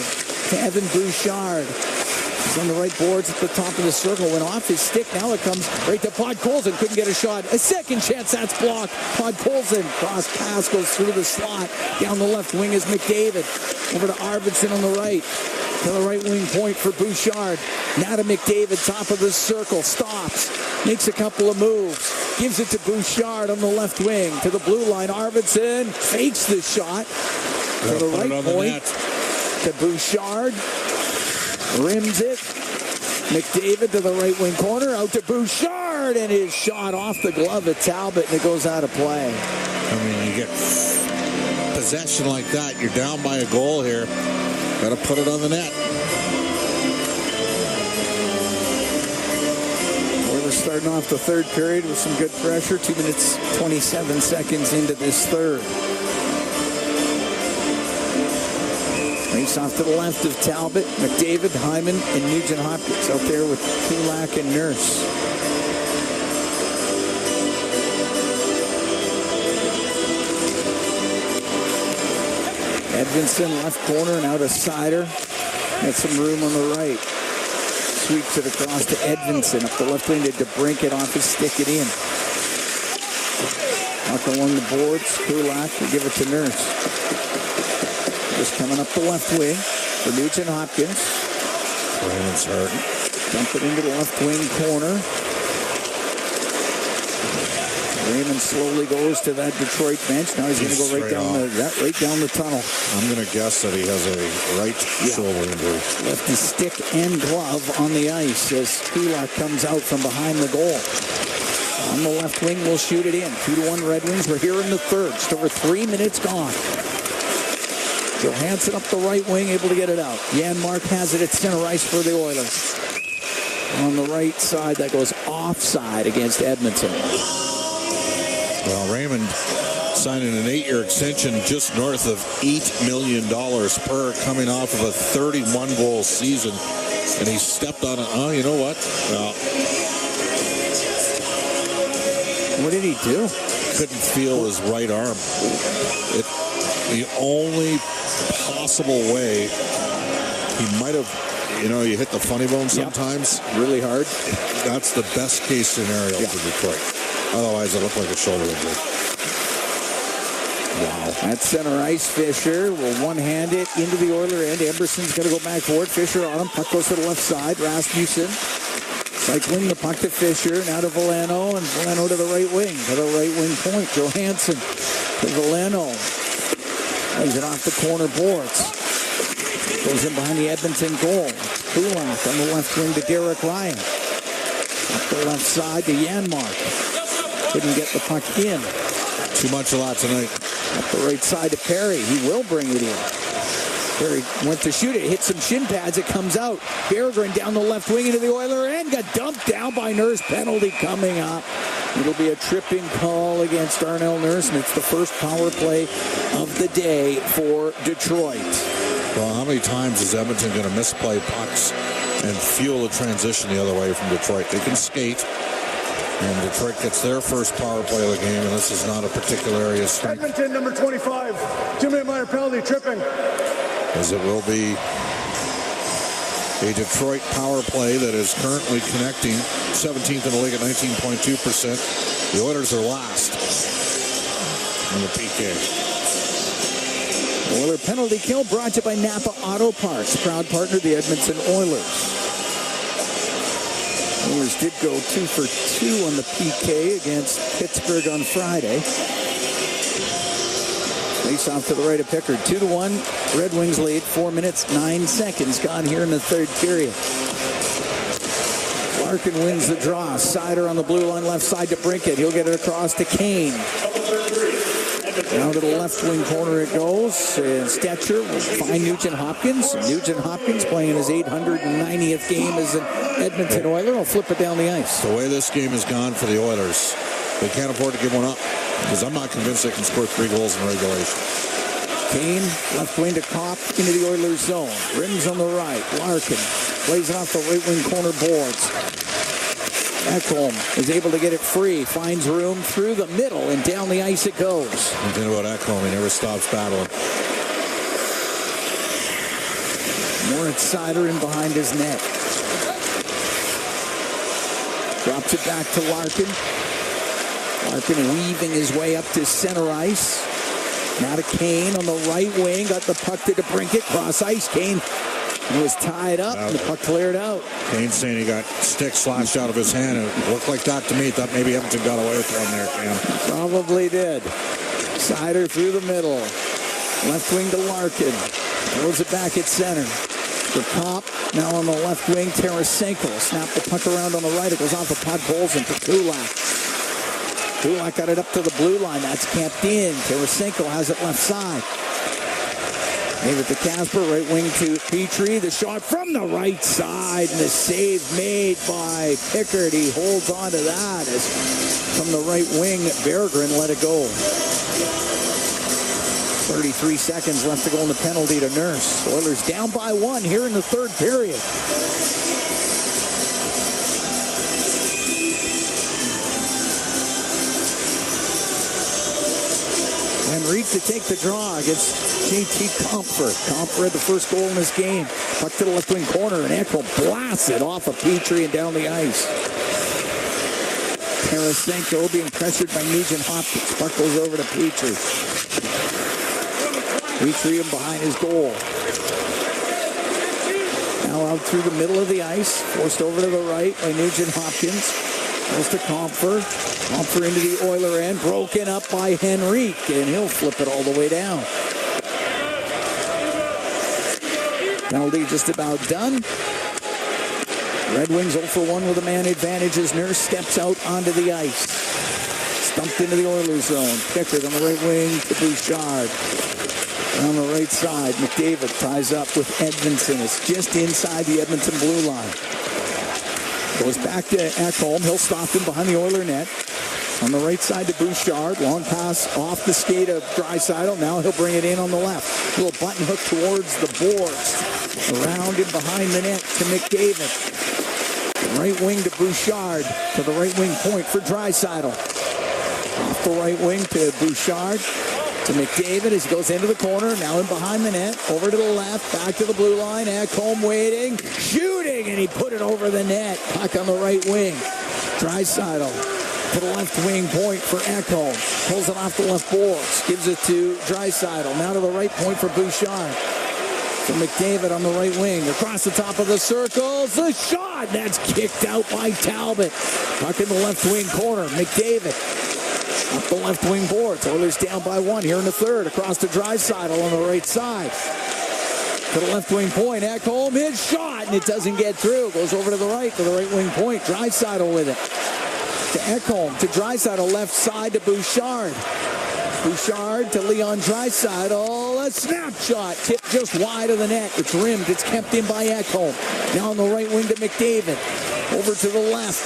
To Evan Bouchard. He's on the right boards at the top of the circle. Went off his stick. Now it comes right to Podkolzin. Couldn't get a shot. A second chance. That's blocked. Podkolzin. Cross pass goes through the slot. Down the left wing is McDavid. Over to Arvidsson on the right. To the right wing point for Bouchard. Now to McDavid. Top of the circle. Stops. Makes a couple of moves. Gives it to Bouchard on the left wing. To the blue line. Arvidsson fakes the shot. To the right point. To Bouchard. Rims it. McDavid to the right wing corner. Out to Bouchard. And his shot off the glove of Talbot. And it goes out of play. I mean, you get possession like that. You're down by a goal here. Got to put it on the net. We're starting off the third period with some good pressure. 2 minutes, 27 seconds into this third. Face off to the left of Talbot, McDavid, Hyman, and Nugent Hopkins out there with Kulak and Nurse. Edmondson left corner, now to Seider. Got some room on the right. Sweeps it across to Edmondson. Up the left wing to DeBrincat off his stick it in. Up along the boards. Kulak will give it to Nurse. Just coming up the left wing for Nugent Hopkins. Raymond's hurt. Dump it into the left wing corner. Raymond slowly goes to that Detroit bench. Now he's going to go right down the tunnel. I'm going to guess that he has a right shoulder injury. Left his stick and glove on the ice as Kulak comes out from behind the goal. On the left wing, we'll shoot it in. 2-1 Red Wings. We're here in the third. Just over 3 minutes gone. Johansson up the right wing, able to get it out. Janmark has it at center ice for the Oilers. On the right side, that goes offside against Edmonton. Well, Raymond signing an 8-year extension just north of $8 million per, coming off of a 31-goal season. And he stepped on it. Oh, you know what? Well, What did he do? Couldn't feel his right arm. The only possible way he might have, you hit the funny bone sometimes. Yep. Really hard. That's the best case scenario for Detroit. Otherwise, it looked like a shoulder injury. Wow. At center ice, Fisher will one-hand it into the Oiler end. Emerson's going to go back for it. Fisher on him. Puck goes to the left side. Rasmussen cycling the puck to Fisher. Now to Veleno, and Veleno to the right wing. To the right wing point. Johansson to Veleno. Plays it off the corner boards. Goes in behind the Edmonton goal. Kulak on the left wing to Derek Ryan. Up the left side to Janmark. Couldn't get the puck in. Too much a lot tonight. Up the right side to Perry. He will bring it in. Perry went to shoot it. Hit some shin pads. It comes out. Berggren down the left wing into the Oiler end. Got dumped down by Nurse. Penalty coming up. It'll be a tripping call against Darnell Nurse, and it's the first power play of the day for Detroit. Well, how many times is Edmonton going to misplay pucks and fuel a transition the other way from Detroit? They can skate. And Detroit gets their first power play of the game, and this is not a particular area of strength. Edmonton, number 25, 2-minute minor penalty, tripping. As it will be a Detroit power play that is currently connecting 17th in the league at 19.2%. The Oilers are last in the PK. Oiler penalty kill brought to you by Napa Auto Parts, proud partner of the Edmonton Oilers. Oilers did go 2 for 2 on the PK against Pittsburgh on Friday. Face off to the right of Pickard. 2-1. Red Wings lead. 4 minutes, 9 seconds gone here in the third period. Larkin wins the draw. Sider on the blue line, left side to Brinkett. He'll get it across to Kane. Now to the left wing corner it goes. And Stetcher will find Nugent Hopkins. Nugent Hopkins playing his 890th game as an Edmonton Oiler. Will flip it down the ice. The way this game has gone for the Oilers, they can't afford to give one up, because I'm not convinced they can score 3 goals in regulation. Kane, left wing to Kopp into the Oilers zone. Rims on the right. Larkin plays it off the right wing corner boards. Ekholm is able to get it free. Finds room through the middle, and down the ice it goes. One thing about Ekholm, he never stops battling. Moritz Sider in behind his net. Drops it back to Larkin. Larkin weaving his way up to center ice. Now to Kane on the right wing. Got the puck to DeBrincat. Cross ice. Kane was tied up. And the puck cleared out. Kane's saying he got stick slashed out of his hand. It looked like that to me. Thought maybe Edmonton got away with one there, Cam. Probably did. Sider through the middle. Left wing to Larkin. Throws it back at center. The Kopp now on the left wing. Tarasenko snap the puck around on the right. It goes off the puck holes and to Kulak. Kulak got it up to the blue line. That's camped in. Tarasenko has it left side. Gave it to Casper. Right wing to Petrie. The shot from the right side. And the save made by Pickard. He holds on to that as from the right wing, Berggren let it go. 33 seconds left to go in the penalty to Nurse. Oilers down by 1 here in the third period. Henrique to take the draw against JT Compher. Compher had the first goal in this game. Puck to the left wing corner, and Echo blasts it off of Petrie and down the ice. Tarasenko being pressured by Nugent Hopkins. Puck goes over to Petrie. Petrie in behind his goal. Now out through the middle of the ice. Forced over to the right by Nugent Hopkins. Goes to Compher. Compher into the Oiler end. Broken up by Henrique. And he'll flip it all the way down. Penalty just about done. Red Wings 0 for 1 with a man advantage as Nurse steps out onto the ice. Stumped into the Oilers zone. Pickard on the right wing to Bouchard. On the right side, McDavid ties up with Edmonton. It's just inside the Edmonton blue line. Goes back to Ekholm. He'll stop him behind the Oiler net. On the right side to Bouchard. Long pass off the skate of Draisaitl. Now he'll bring it in on the left. Little button hook towards the boards. Around and behind the net to McDavid. Right wing to Bouchard. To the right wing point for Draisaitl. Off the right wing to Bouchard. To McDavid as he goes into the corner. Now in behind the net. Over to the left. Back to the blue line. Ekholm waiting. Shooting. And he put it over the net. Puck on the right wing. Draisaitl to the left wing point for Ekholm. Pulls it off the left boards. Gives it to Draisaitl. Now to the right point for Bouchard. To McDavid on the right wing. Across the top of the circle. The shot. That's kicked out by Talbot. Puck in the left wing corner. McDavid. Up the left wing boards. Oilers down by 1 here in the third. Across to Draisaitl on the right side. To the left wing point. Ekholm, his shot, and it doesn't get through. Goes over to the right wing point. Draisaitl with it. To Ekholm. To Draisaitl, left side to Bouchard. Bouchard to Leon Draisaitl. A snapshot. Tipped just wide of the net. It's rimmed. It's kept in by Ekholm. Now on the right wing to McDavid. Over to the left.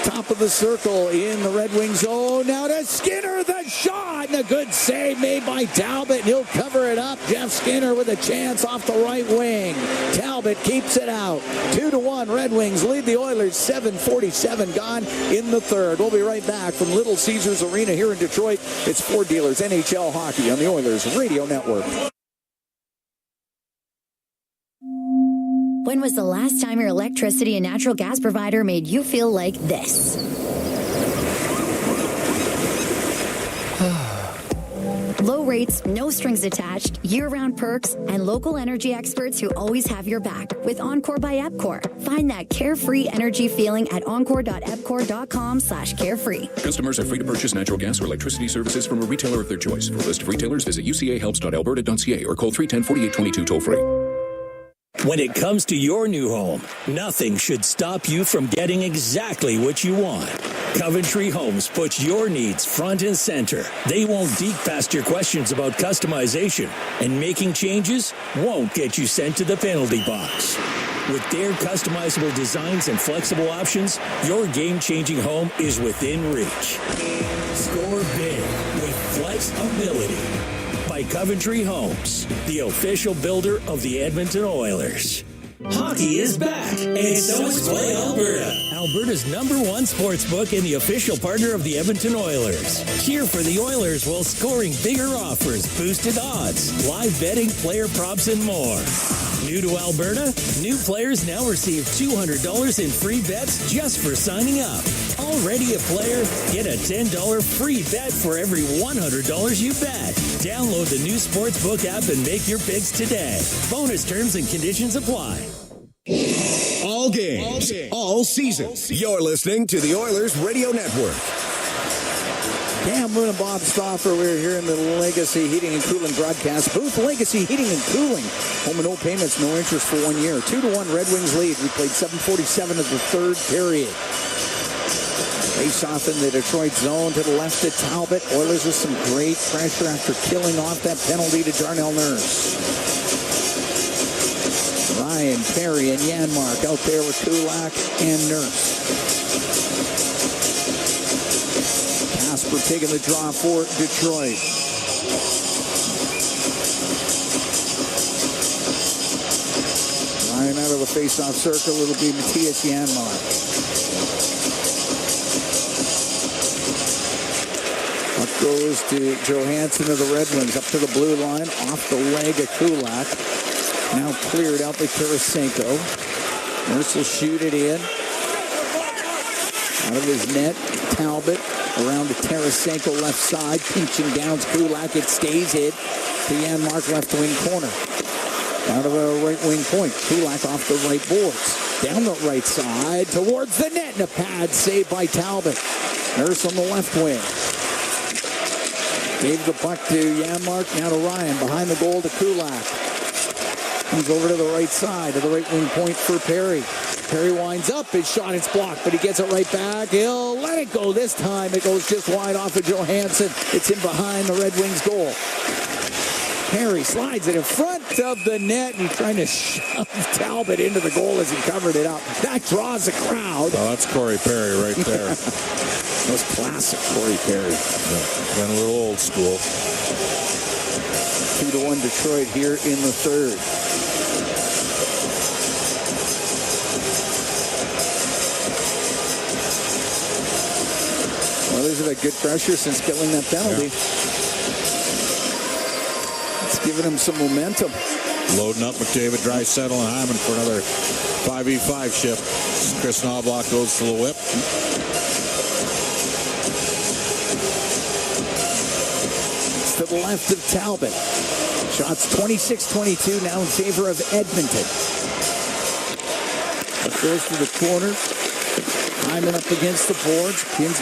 Top of the circle in the Red Wings zone. Now to Skinner, the shot, and a good save made by Talbot. He'll cover it up. Jeff Skinner with a chance off the right wing. Talbot keeps it out. 2-1 Red Wings lead the Oilers. 7:47 gone in the third. We'll be right back from Little Caesars Arena here in Detroit. It's Ford Dealers NHL Hockey on the Oilers Radio Network. When was the last time your electricity and natural gas provider made you feel like this? Low rates, no strings attached, year-round perks, and local energy experts who always have your back with Encore by Epcor. Find that carefree energy feeling at encore.epcor.com/carefree. Customers are free to purchase natural gas or electricity services from a retailer of their choice. For a list of retailers, visit ucahelps.alberta.ca or call 310-4822 toll-free. When it comes to your new home, nothing should stop you from getting exactly what you want. Coventry Homes puts your needs front and center. They won't deke past your questions about customization, and making changes won't get you sent to the penalty box. With their customizable designs and flexible options, your game-changing home is within reach. Score big with flexibility. By Coventry Homes, the official builder of the Edmonton Oilers. Hockey is back, and so is Play Alberta, Alberta's #1 sports book and the official partner of the Edmonton Oilers. Cheer for the Oilers while scoring bigger offers, boosted odds, live betting, player props, and more. New to Alberta? New players now receive $200 in free bets just for signing up. Already a player? Get a $10 free bet for every $100 you bet. Download the new Sportsbook app and make your picks today. Bonus terms and conditions apply. All games, all season. You're listening to the Oilers Radio Network. Cam Moon and Bob Stauffer, we're here in the Legacy Heating and Cooling broadcast booth. Legacy Heating and Cooling. Home and no payments, no interest for 1 year. 2-1 Red Wings lead. We played 7:47 of the third period. Face off in the Detroit zone to the left to Talbot. Oilers with some great pressure after killing off that penalty to Darnell Nurse. Ryan, Perry, and Janmark out there with Kulak and Nurse. Casper taking the draw for Detroit. Ryan out of the face-off circle. It'll be Matthias Janmark. Up goes to Johansson of the Red Wings. Up to the blue line. Off the leg of Kulak. Now cleared out by Tarasenko. Nurse will shoot it in. Out of his net. Talbot around to Tarasenko left side. Pinching down Kulak. It stays hit to Janmark left wing corner. Out of the right wing point. Kulak off the right boards. Down the right side towards the net. And a pad saved by Talbot. Nurse on the left wing. Gave the puck to Janmark. Now to Ryan. Behind the goal to Kulak. Comes over to the right side, to the right wing point for Perry. Perry winds up, his shot, it's blocked, but he gets it right back. He'll let it go this time. It goes just wide off of Johansson. It's in behind the Red Wings goal. Perry slides it in front of the net, and he's trying to shove Talbot into the goal as he covered it up. That draws the crowd. Oh, that's Corey Perry right there. That was classic Corey Perry. Yeah, been a little old school. 2-1 Detroit here in the third. Oilers have had good pressure since killing that penalty. It's giving them some momentum. Loading up McDavid, Draisaitl, and Hyman for another 5v5 shift. Chris Knobloch goes to the whip. It's to the left of Talbot. Shots 26-22 now in favor of Edmonton. Goes to the corner. Hyman up against the boards. Pinned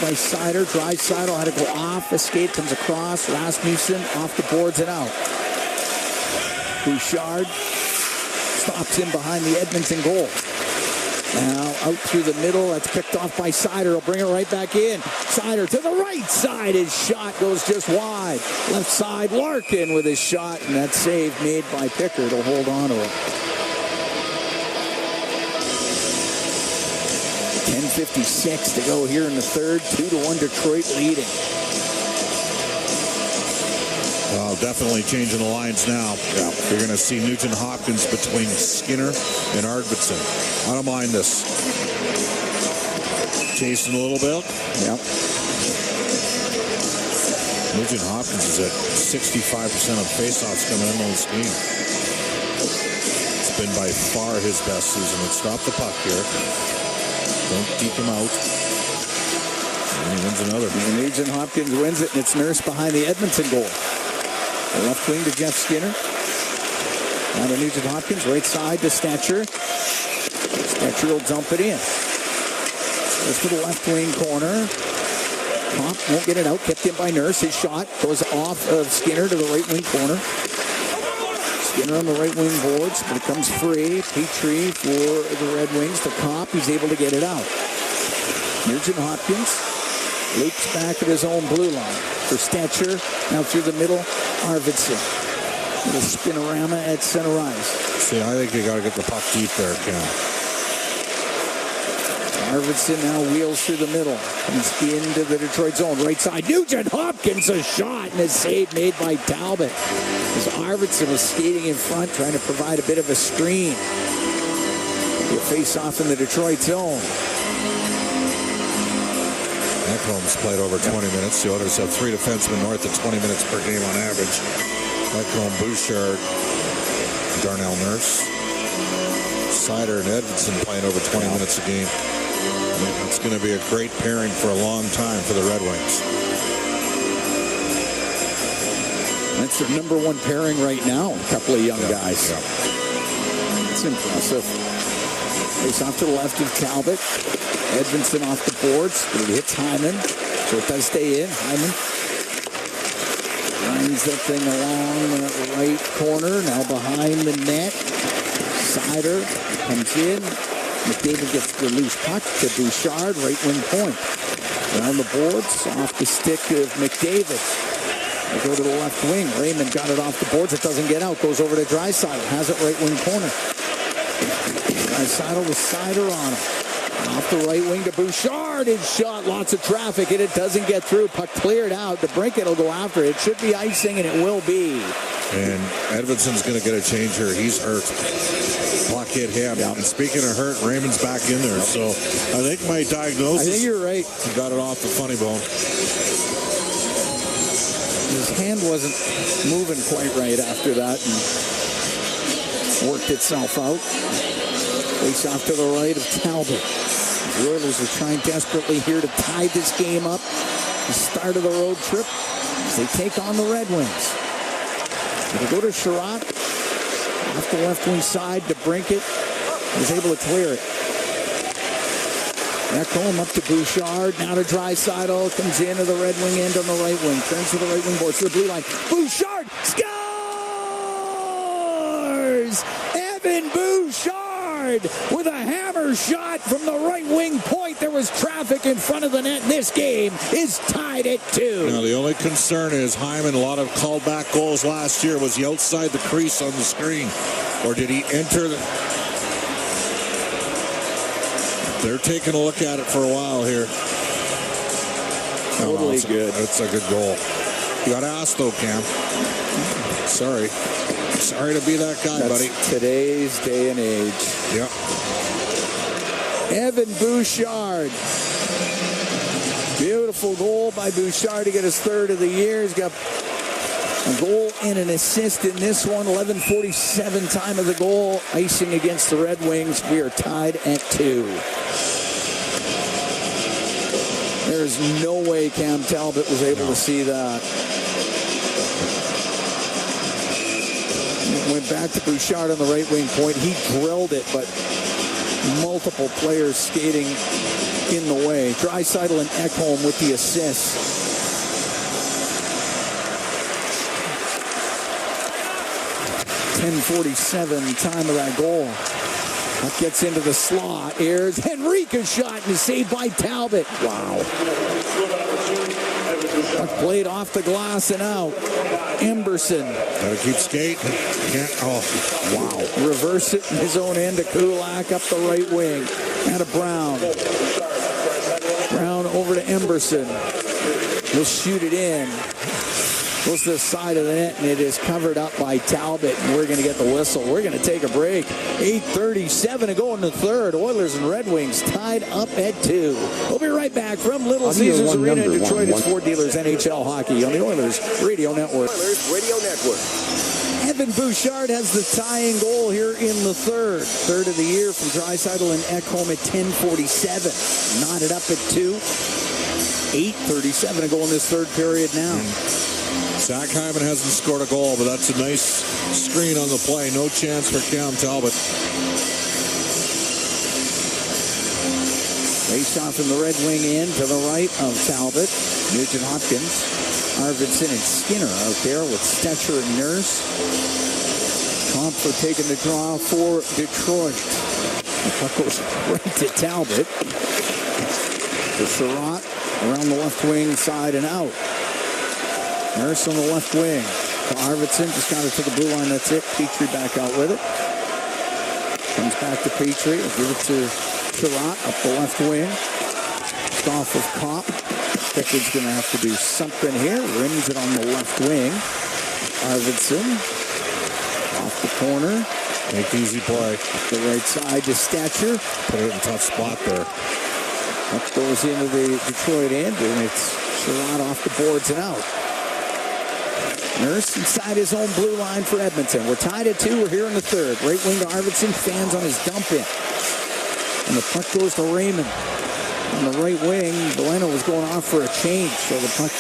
by Seider. Draisaitl had to go off. Escape comes across. Rasmussen off the boards and out. Bouchard stops in behind the Edmonton goal. Now out through the middle. That's picked off by Seider. He'll bring it right back in. Seider to the right side. His shot goes just wide. Left side, Larkin with his shot. And that save made by Pickard. He'll hold on to it. 10:56 to go here in the third. 2-1 Detroit leading. Well, definitely changing the lines now. Yeah. You're going to see Nugent Hopkins between Skinner and Arvidsson. I don't mind this. Chasing a little bit. Yep. Nugent Hopkins is at 65% of faceoffs coming in on this game. It's been by far his best season. Let's stop the puck here. Don't keep him out. And he wins another. And Nugent Hopkins wins it, and it's Nurse behind the Edmonton goal. The left wing to Jeff Skinner. Now to Nugent Hopkins, right side to Stetcher. Stetcher will dump it in. Goes to the left wing corner. Pop won't get it out, kept in by Nurse. His shot goes off of Skinner to the right wing corner. Skinner on the right wing boards, but it comes free. Petrie for the Red Wings to Kopp. He's able to get it out. Nugent Hopkins leaps back at his own blue line for Stetcher. Now through the middle, Arvidsson. Little spinorama at center ice. See, I think you got to get the puck deep there, Ken. Arvidsson now wheels through the middle. Comes into the Detroit zone. Right side, Nugent Hopkins, a shot, and a save made by Talbot. As Arvidsson was skating in front, trying to provide a bit of a screen. He'll face off in the Detroit zone. Ekholm's played over 20 minutes. The Oilers have 3 defensemen north of 20 minutes per game on average. Ekholm, Bouchard, Darnell Nurse, Seider, and Edmondson playing over 20 minutes a game. It's going to be a great pairing for a long time for the Red Wings. That's their number one pairing right now. A couple of young guys. That's impressive. Face off to the left of Talbot. Edmondson off the boards, but it hits Hyman, so it does stay in. Hyman lines that thing along the right corner, now behind the net. Seider comes in. McDavid gets the loose puck to Bouchard, right wing point. Down the boards, off the stick of McDavid. They go to the left wing. Raymond got it off the boards. It doesn't get out. Goes over to Draisaitl. Has it right wing corner. Draisaitl with Seider on him. Off the right wing to Bouchard. His shot. Lots of traffic, and it doesn't get through. Puck cleared out. DeBrincat will go after it. It should be icing, and it will be. And Edmondson's going to get a change here. He's hurt. Puck hit him. Yep. And speaking of hurt, Raymond's back in there. Yep. So I think my diagnosis... I think you're right. He got it off the funny bone. His hand wasn't moving quite right after that and worked itself out. Face off to the right of Talbot. The Oilers are trying desperately here to tie this game up. The start of the road trip as they take on the Red Wings. They go to Sherratt. Off the left wing side to Brinkett. Was able to clear it. Ekholm up to Bouchard. Now to Draisaitl. Comes into the Red Wing end on the right wing. Turns to the right wing boards to the blue line. Bouchard scores! Evan Bouchard with a hammer shot from the right wing point. There was traffic in front of the net. This game is tied at 2. Now, the only concern is Hyman, a lot of callback goals last year. Was he outside the crease on the screen? Or did he enter the... They're taking a look at it for a while here. Totally good. It's a good goal. You got to ask, though, Cam. Sorry. Sorry to be that guy, buddy. Today's day and age. Yep. Evan Bouchard Beautiful goal by Bouchard to get his third of the year. He's got a goal and an assist in this one. 11:47 time of the goal. Icing against the Red Wings. We are tied at 2. There's no way Cam Talbot was able to see that. Went back to Bouchard on the right wing point. He drilled it, but multiple players skating in the way. Draisaitl and Ekholm with the assist. .10:47 time of that goal. That gets into the slot. Here's Henrique's shot and saved by Talbot. Wow. Played off the glass and out. Emberson. Gotta keep skating. Wow. Reverse it in his own end to Kulak up the right wing. And to Brown. Brown over to Emberson. He'll shoot it in. Goes to the side of the net, and it is covered up by Talbot, and we're going to get the whistle. We're going to take a break. 8:37 to go in the third. Oilers and Red Wings tied up at 2. We'll be right back from Little Caesars Arena in Detroit. It's Ford Dealers NHL Hockey on the Oilers Radio Network. Oilers Radio Network. Evan Bouchard has the tying goal here in the third. Third of the year from Draisaitl and Ekholm at 10:47. Knotted up at 2. 8:37 to go in this third period now. Zach Hyman hasn't scored a goal, but that's a nice screen on the play. No chance for Cam Talbot. Face off in the Red Wing end to the right of Talbot. Nugent Hopkins, Arvidsson, and Skinner out there with Stetcher and Nurse. Comfort taking the draw for Detroit. The puck goes right to Talbot. To Surratt around the left wing, side and out. Nurse on the left wing. To Arvidsson, just got it to the blue line. That's it. Petrie back out with it. Comes back to Petrie. We'll give it to Surratt up the left wing. Just off of Kopp. Pickard's going to have to do something here. Rims it on the left wing. Arvidsson. Off the corner. Make easy play. The right side to Stetcher. Put it in a tough spot there. That goes into the Detroit end, and it's Surratt off the boards and out. Nurse inside his own blue line for Edmonton. We're tied at 2. We're here in the third. Right wing to Arvidsson. Fans on his dump in. And the puck goes to Raymond. On the right wing, Veleno was going off for a change. So the puck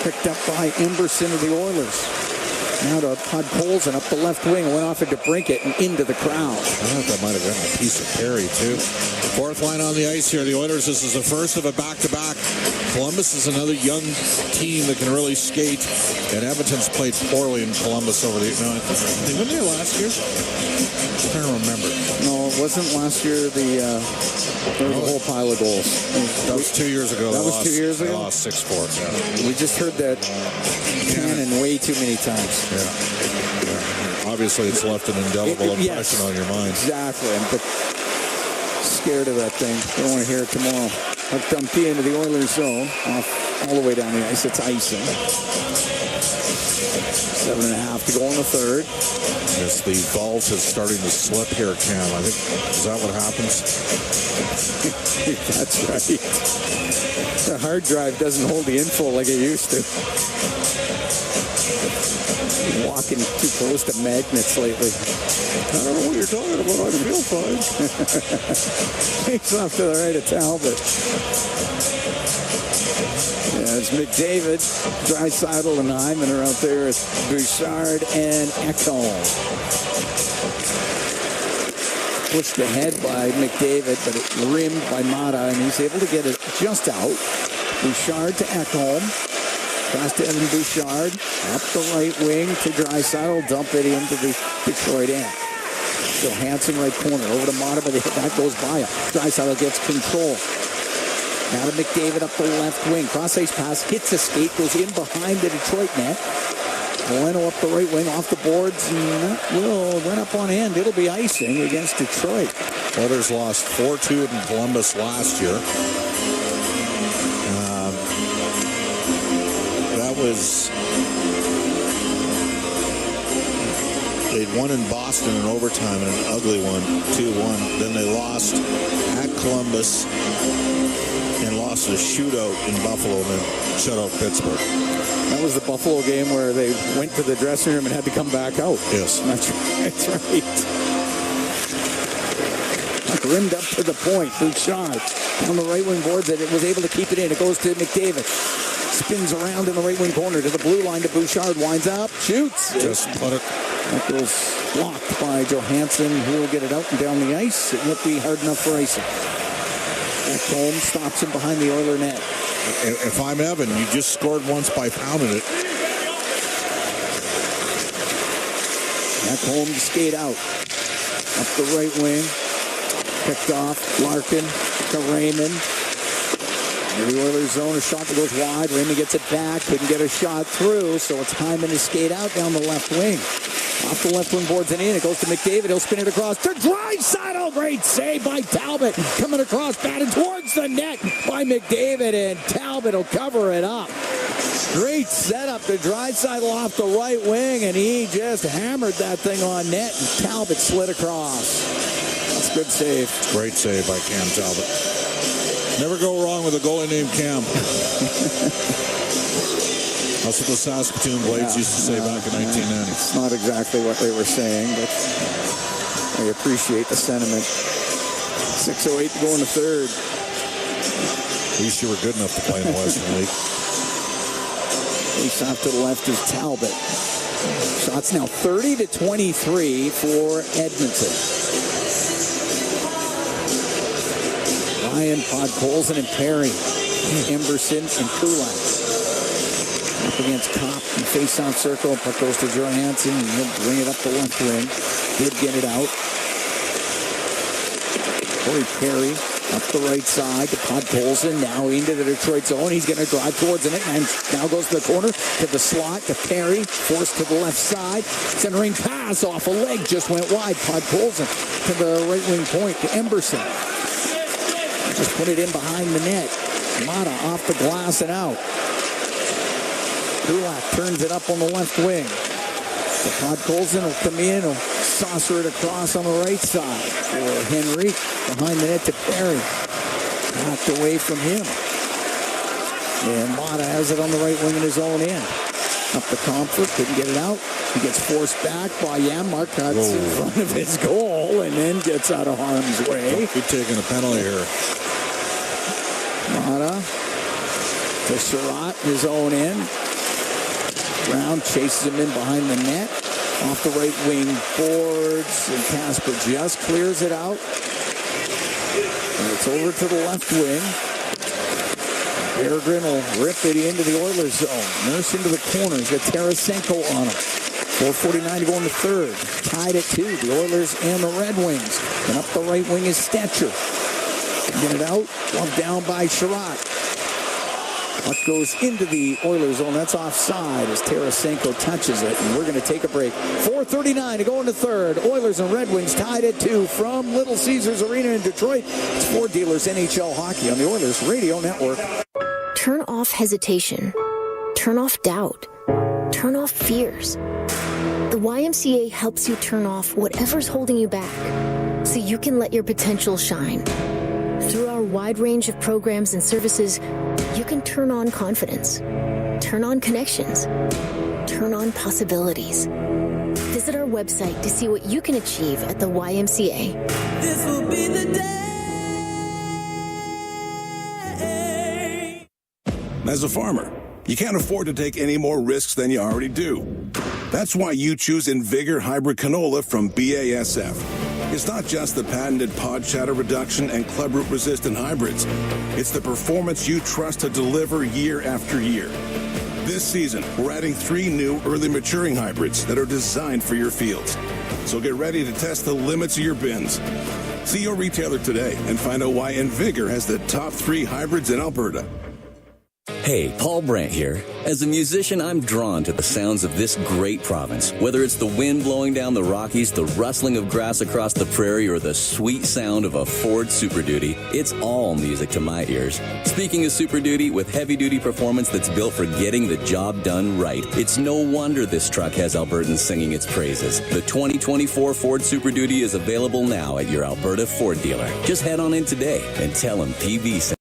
picked up by Emberson of the Oilers. Now to Podkolzin up the left wing. Went off into Brinkett and into the crowd. I thought that might have been a piece of Perry, too. Fourth line on the ice here. The Oilers, this is the first of a back-to-back. Columbus is another young team that can really skate. And Edmonton's played poorly in Columbus over the... No, they went there last year? I'm trying to remember. No, it wasn't last year. There was a whole pile of goals. That was 2 years ago. That was 2 years ago? They lost 6-4. Yeah. We just heard that cannon way too many times. Yeah. Obviously, it's left an indelible impression on your mind. Exactly. I'm scared of that thing. Don't want to hear it tomorrow. Puck dumped into the Oilers zone. All the way down the ice. It's icing. 7.5 to go in the third. Yes, the valve is starting to slip here, Cam. I think, is that what happens? That's right. The hard drive doesn't hold the info like it used to. Walking too close to magnets lately. I don't know what you're talking about. I feel fine. Takes off to the right of Talbot. Yeah, it's McDavid, Draisaitl, and Hyman are out there. It's Bouchard and Ekholm. Pushed ahead by McDavid, but it rimmed by Mata, and he's able to get it just out. Bouchard to Ekholm. Pass to Evan Bouchard. Up the right wing to Draisaitl. Dump it into the Detroit end. So Hansen right corner. Over to Mata, but that goes by him. Draisaitl gets control. Now to McDavid up the left wing. Cross-ice pass. Hits a skate. Goes in behind the Detroit net. Veleno up the right wing. Off the boards. And that will run up on end. It'll be icing against Detroit. Oilers lost 4-2 in Columbus last year. They'd won in Boston in overtime in an ugly one, 2-1. Then they lost at Columbus and lost a shootout in Buffalo and then shut out Pittsburgh. That was the Buffalo game where they went to the dressing room and had to come back out. Yes. That's right. Rimmed up to the point. Bouchard on the right wing boards. It was able to keep it in. It goes to McDavid. Spins around in the right wing corner to the blue line to Bouchard. Winds up. Shoots. Just put it. That goes blocked by Johansson, who will get it out and down the ice. It won't be hard enough for icing. Ekholm stops him behind the Oiler net. If I'm Evan, you just scored once by pounding it. Ekholm to skate out. Up the right wing. Picked off. Larkin to Raymond. In the Oilers zone, a shot that goes wide. Raymond gets it back. Couldn't get a shot through, so it's Hyman to skate out down the left wing. Off the left wing boards and in. It goes to McDavid. He'll spin it across to Draisaitl. Great save by Talbot. Coming across, batted towards the net by McDavid, and Talbot will cover it up. Great setup to Draisaitl off the right wing, and he just hammered that thing on net, and Talbot slid across. That's a good save. Great save by Cam Talbot. Never go wrong with a goalie named Cam. That's what the Saskatoon Blades used to say back in 1990. It's not exactly what they were saying, but I appreciate the sentiment. 6:08 to go in the third. At least you were good enough to play in the Western League. Face off to the left is Talbot. Shots now 30-23 for Edmonton. Ryan, Podkolzin, and Perry. Emberson and Kulak. Up against Kopp in face-off circle. Puck goes to Johansson, and he'll bring it up the left wing. He'll get it out. Corey Perry up the right side to Podkolzin. Now into the Detroit zone. He's going to drive towards it, and now goes to the corner, to the slot, to Perry. Forced to the left side. Centering pass off a leg. Just went wide. Podkolzin to the right wing point to Emberson. Just put it in behind the net. Mata off the glass and out. Kulak turns it up on the left wing. The Podkolzin will come in, will saucer it across on the right side. For Henry, behind the net to Perry. Knocked away from him. And Mata has it on the right wing in his own end. Up the Comfort, couldn't get it out. He gets forced back by Janmark, cuts in front of his goal, and then gets out of harm's way. He's taking a penalty here. Mata to Sherratt, his own end. Brown chases him in behind the net. Off the right wing boards, and Casper just clears it out. And it's over to the left wing. Peregrine will rip it into the Oilers zone. Nurse into the corner. He's got Tarasenko on him. 4:49 to go in the third. Tied at 2. The Oilers and the Red Wings. And up the right wing is Stetcher. Get it out. One down by Sherratt. Puck goes into the Oilers zone. That's offside as Tarasenko touches it. And we're going to take a break. 4:39 to go in the third. Oilers and Red Wings tied at 2 from Little Caesars Arena in Detroit. It's Ford Dealers NHL Hockey on the Oilers Radio Network. Turn off hesitation. Turn off doubt. Turn off fears. The YMCA helps you turn off whatever's holding you back so you can let your potential shine. Through our wide range of programs and services, you can turn on confidence, turn on connections, turn on possibilities. Visit our website to see what you can achieve at the YMCA. This will be the day. As a farmer, you can't afford to take any more risks than you already do. That's why you choose Invigor Hybrid Canola from BASF. It's not just the patented pod shatter reduction and clubroot resistant hybrids. It's the performance you trust to deliver year after year. This season, we're adding 3 new early maturing hybrids that are designed for your fields. So get ready to test the limits of your bins. See your retailer today and find out why Invigor has the top 3 hybrids in Alberta. Hey, Paul Brandt here. As a musician, I'm drawn to the sounds of this great province. Whether it's the wind blowing down the Rockies, the rustling of grass across the prairie, or the sweet sound of a Ford Super Duty, it's all music to my ears. Speaking of Super Duty, with heavy-duty performance that's built for getting the job done right, it's no wonder this truck has Albertans singing its praises. The 2024 Ford Super Duty is available now at your Alberta Ford dealer. Just head on in today and tell them PV sent.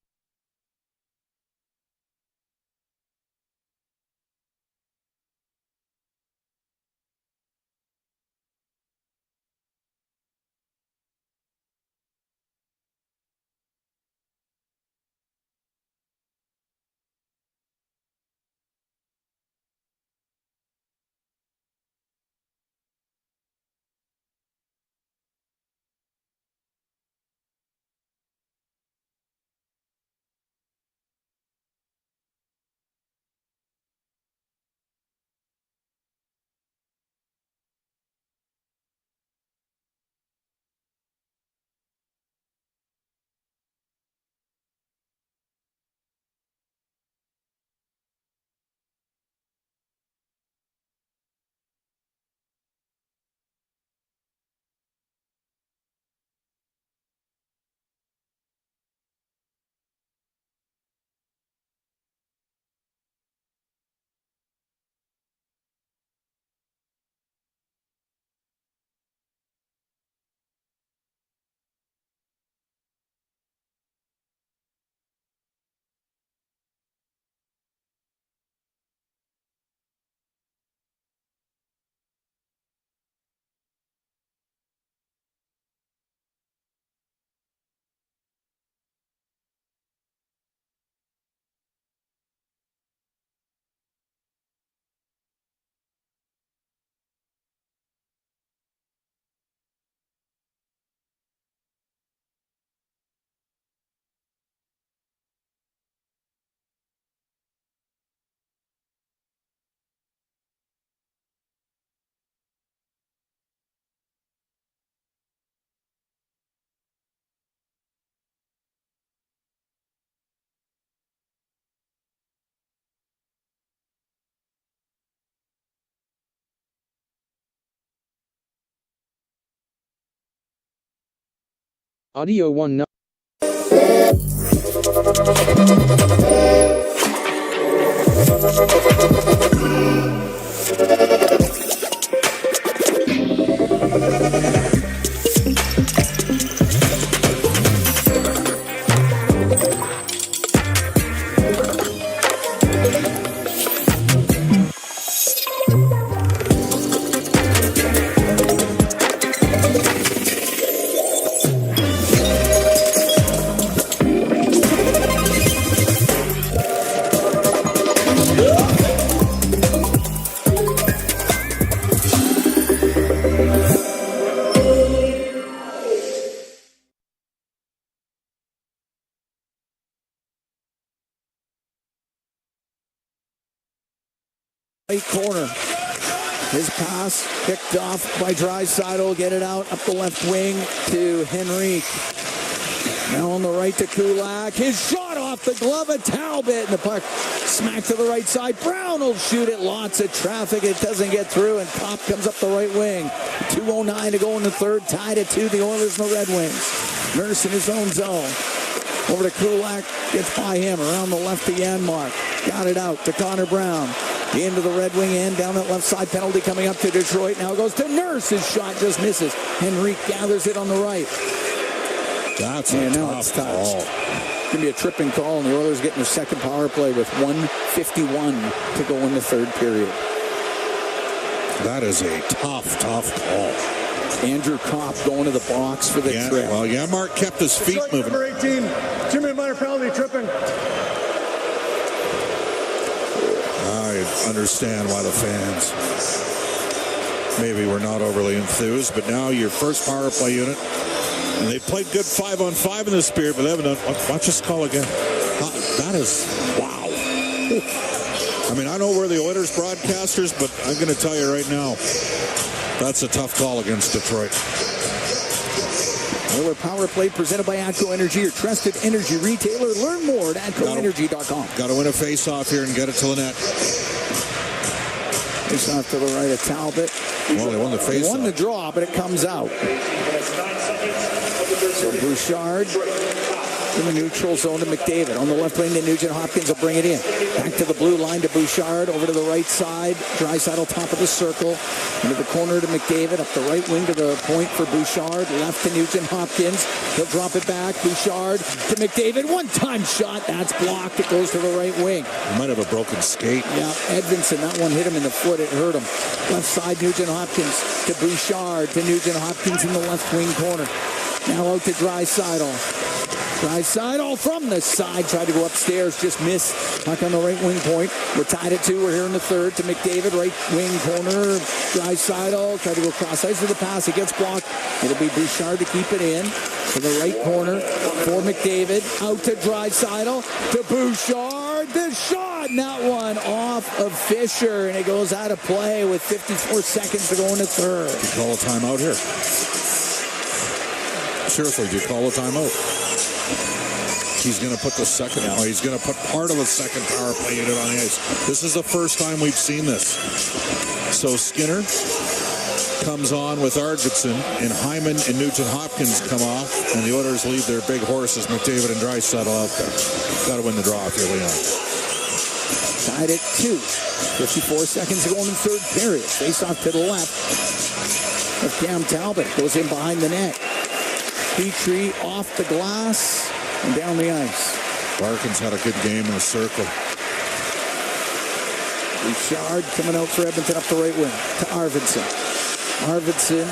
Audio 1. Right corner. His pass picked off by Draisaitl. Get it out up the left wing to Henrique. Now on the right to Kulak. His shot off the glove of Talbot. And the puck smack to the right side. Brown will shoot it. Lots of traffic. It doesn't get through. And Kopp comes up the right wing. 2:09 to go in the third. Tied at 2. The Oilers and the Red Wings. Nurse in his own zone. Over to Kulak. Gets by him. Around the left to Janmark. Got it out to Connor Brown. Into the Red Wing end, down that left side, penalty coming up to Detroit. Now it goes to Nurse. His shot just misses. Henrique gathers it on the right. That's a tough call. It's going to be a tripping call, and the Oilers getting their second power play with 1:51 to go in the third period. That is a tough call. Andrew Kopp going to the box for the trip. Well, Janmark kept his feet moving. Number 18, Jimmy minor penalty, tripping. I understand why the fans maybe were not overly enthused, but now your first power play unit, and they played good 5-on-5 in this period, but they haven't done. Watch this call again. That is, wow. I mean, I know we're the Oilers broadcasters, but I'm going to tell you right now, that's a tough call against Detroit. Oiler Power Play presented by ATCO Energy, your trusted energy retailer. Learn more at ATCOenergy.com. Got to win a face-off here and get it to the net. Face-off to the right of Talbot. Well, they won the face-off. They won the draw, but it comes out. So Bouchard in the neutral zone to McDavid. On the left lane to Nugent Hopkins will bring it in. Back to the blue line to Bouchard. Over to the right side. Draisaitl top of the circle. Into the corner to McDavid. Up the right wing to the point for Bouchard. Left to Nugent Hopkins. He'll drop it back. Bouchard to McDavid. One-time shot. That's blocked. It goes to the right wing. He might have a broken skate. Yeah, Edmonton. That one hit him in the foot. It hurt him. Left side, Nugent Hopkins to Bouchard. To Nugent Hopkins in the left wing corner. Now out to Draisaitl. Draisaitl from the side, tried to go upstairs, just missed. Puck on the right wing point. We're tied at 2. We're here in the third to McDavid, right wing corner. Draisaitl tried to go cross ice with the pass. It gets blocked. It'll be Bouchard to keep it in to the right corner for McDavid. Out to Draisaitl to Bouchard. The shot, and that one off of Fisher, and it goes out of play with 54 seconds to go in the third. You call a timeout here. Seriously, do you call a timeout? He's going to put the second out. He's going to put part of a second power play unit on the ice. This is the first time we've seen this. So Skinner comes on with Arvidsson, and Hyman and Nugent Hopkins come off, and the Oilers leave their big horses, McDavid and Draisaitl, out there. Got to win the draw if you're Leon. Tied at 2. 54 seconds to go in the third period. Face off to the left of Cam Talbot. Goes in behind the net. Petrie off the glass and down the ice. Larkin's had a good game in the circle. Bouchard coming out for Edmonton up the right wing to Arvidsson. Arvidsson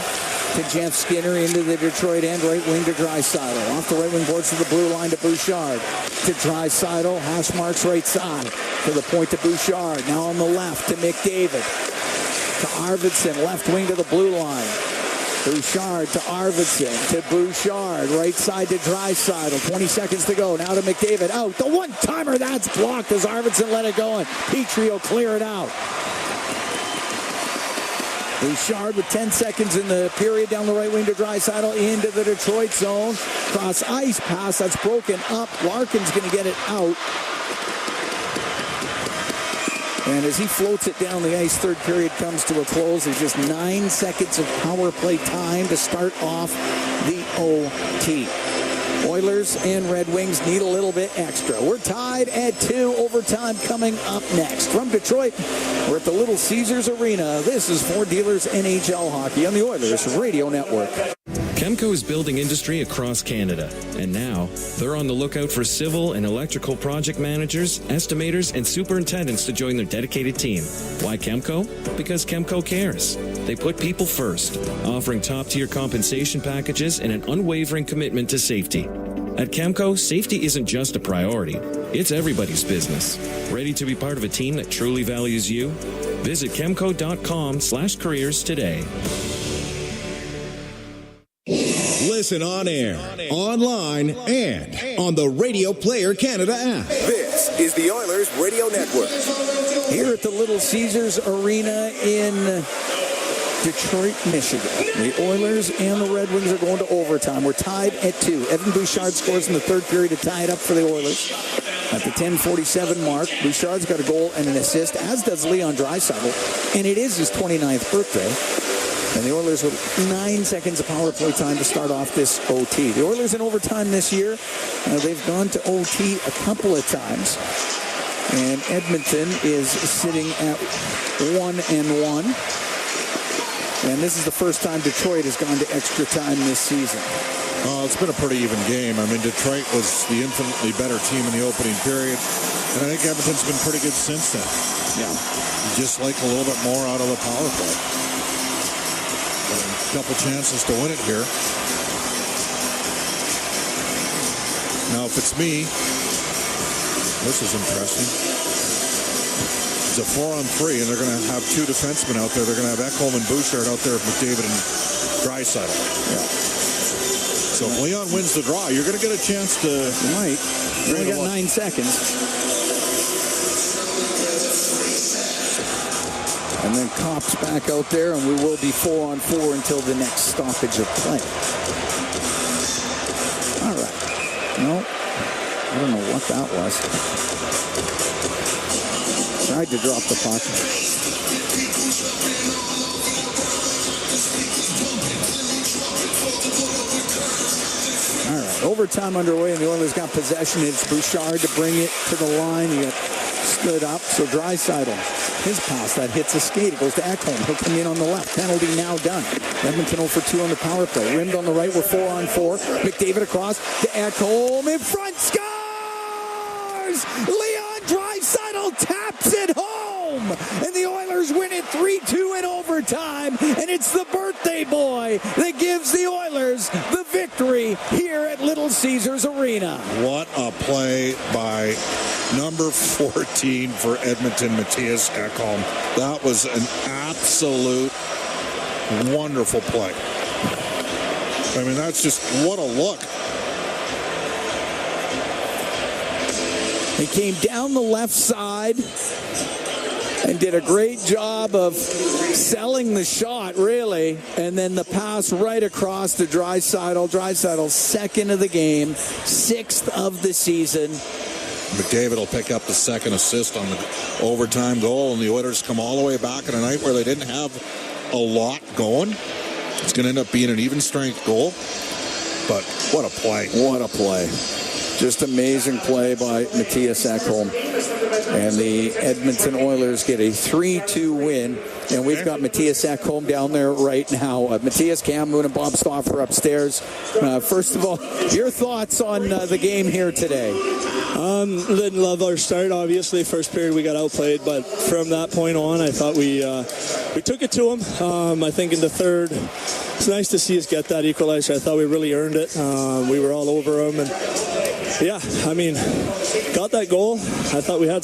to Jeff Skinner into the Detroit end, right wing to Draisaitl. Off the right wing boards to the blue line to Bouchard. To Draisaitl, hash marks right side. To the point to Bouchard. Now on the left to McDavid. To Arvidsson, left wing to the blue line. Bouchard to Arvidsson, to Bouchard, right side to Draisaitl, 20 seconds to go, now to McDavid, out, the one-timer, that's blocked as Arvidsson let it go, and Petrie will clear it out. Bouchard with 10 seconds in the period down the right wing to Draisaitl into the Detroit zone, cross ice pass, that's broken up, Larkin's going to get it out. And as he floats it down the ice, third period comes to a close. There's just 9 seconds of power play time to start off the OT. Oilers and Red Wings need a little bit extra. We're tied at 2. Overtime coming up next. From Detroit, we're at the Little Caesars Arena. This is Ford Dealers NHL Hockey on the Oilers Radio Network. Chemco is building industry across Canada, and now they're on the lookout for civil and electrical project managers, estimators, and superintendents to join their dedicated team. Why Chemco? Because Chemco cares. They put people first, offering top-tier compensation packages and an unwavering commitment to safety. At Chemco, safety isn't just a priority, it's everybody's business. Ready to be part of a team that truly values you? Visit chemco.com/careers today. Listen on air, online, and on the Radio Player Canada app. This is the Oilers Radio Network. Here at the Little Caesars Arena in Detroit, Michigan. The Oilers and the Red Wings are going to overtime. We're tied at 2. Evan Bouchard scores in the third period to tie it up for the Oilers. At the 10:47 mark, Bouchard's got a goal and an assist, as does Leon Draisaitl, and it is his 29th birthday. And the Oilers with 9 seconds of power play time to start off this OT. The Oilers in overtime this year, they've gone to OT a couple of times. And Edmonton is sitting at 1-1. And this is the first time Detroit has gone to extra time this season. It's been a pretty even game. I mean, Detroit was the infinitely better team in the opening period. And I think Edmonton's been pretty good since then. Yeah. Just like a little bit more out of the power play. A couple chances to win it here. Now, if it's me, this is interesting. It's a 4-on-3, and they're going to have 2 defensemen out there. They're going to have Ekholm and Bouchard out there with McDavid and Draisaitl. Yeah. So if Leon wins the draw, you're going to get a chance to... You might. You only got 9 seconds. And then Kopp's back out there, and we will be 4-on-4 until the next stoppage of play. All right. No, I don't know what that was. Tried to drop the puck. All right, overtime underway, and the Oilers got possession. It's Bouchard to bring it to the line. He got stood up, so Draisaitl. His pass that hits a skate. It goes to Ekholm. He'll come in on the left. Penalty now done. Edmonton 0 for 2 on the power play. Rimmed on the right. We're 4-on-4. McDavid across to Ekholm. In front. Scores! Leon Draisaitl taps it home. And the Oilers win it 3-2 in overtime. And it's the birthday boy that gives the Oilers the victory here at Little Caesars Arena. What a play by number 14 for Edmonton, Mattias Ekholm. That was an absolute wonderful play. I mean, that's just, what a look. He came down the left side and did a great job of selling the shot, really. And then the pass right across to Draisaitl. Draisaitl's second of the game, 6th of the season. McDavid will pick up the second assist on the overtime goal, and the Oilers come all the way back in a night where they didn't have a lot going. It's going to end up being an even strength goal, but what a play. What a play. Just amazing play by Mattias Ekholm. And the Edmonton Oilers get a 3-2 win. And we've got Mattias Ekholm down there right now. Mattias, Cam Moon, and Bob Stauffer upstairs. First of all, your thoughts on the game here today? Didn't love our start, obviously. First period we got outplayed, but from that point on, I thought we took it to them. I think in the third, it's nice to see us get that equalizer. I thought we really earned it. We were all over them, and yeah, I mean, got that goal. I thought we had some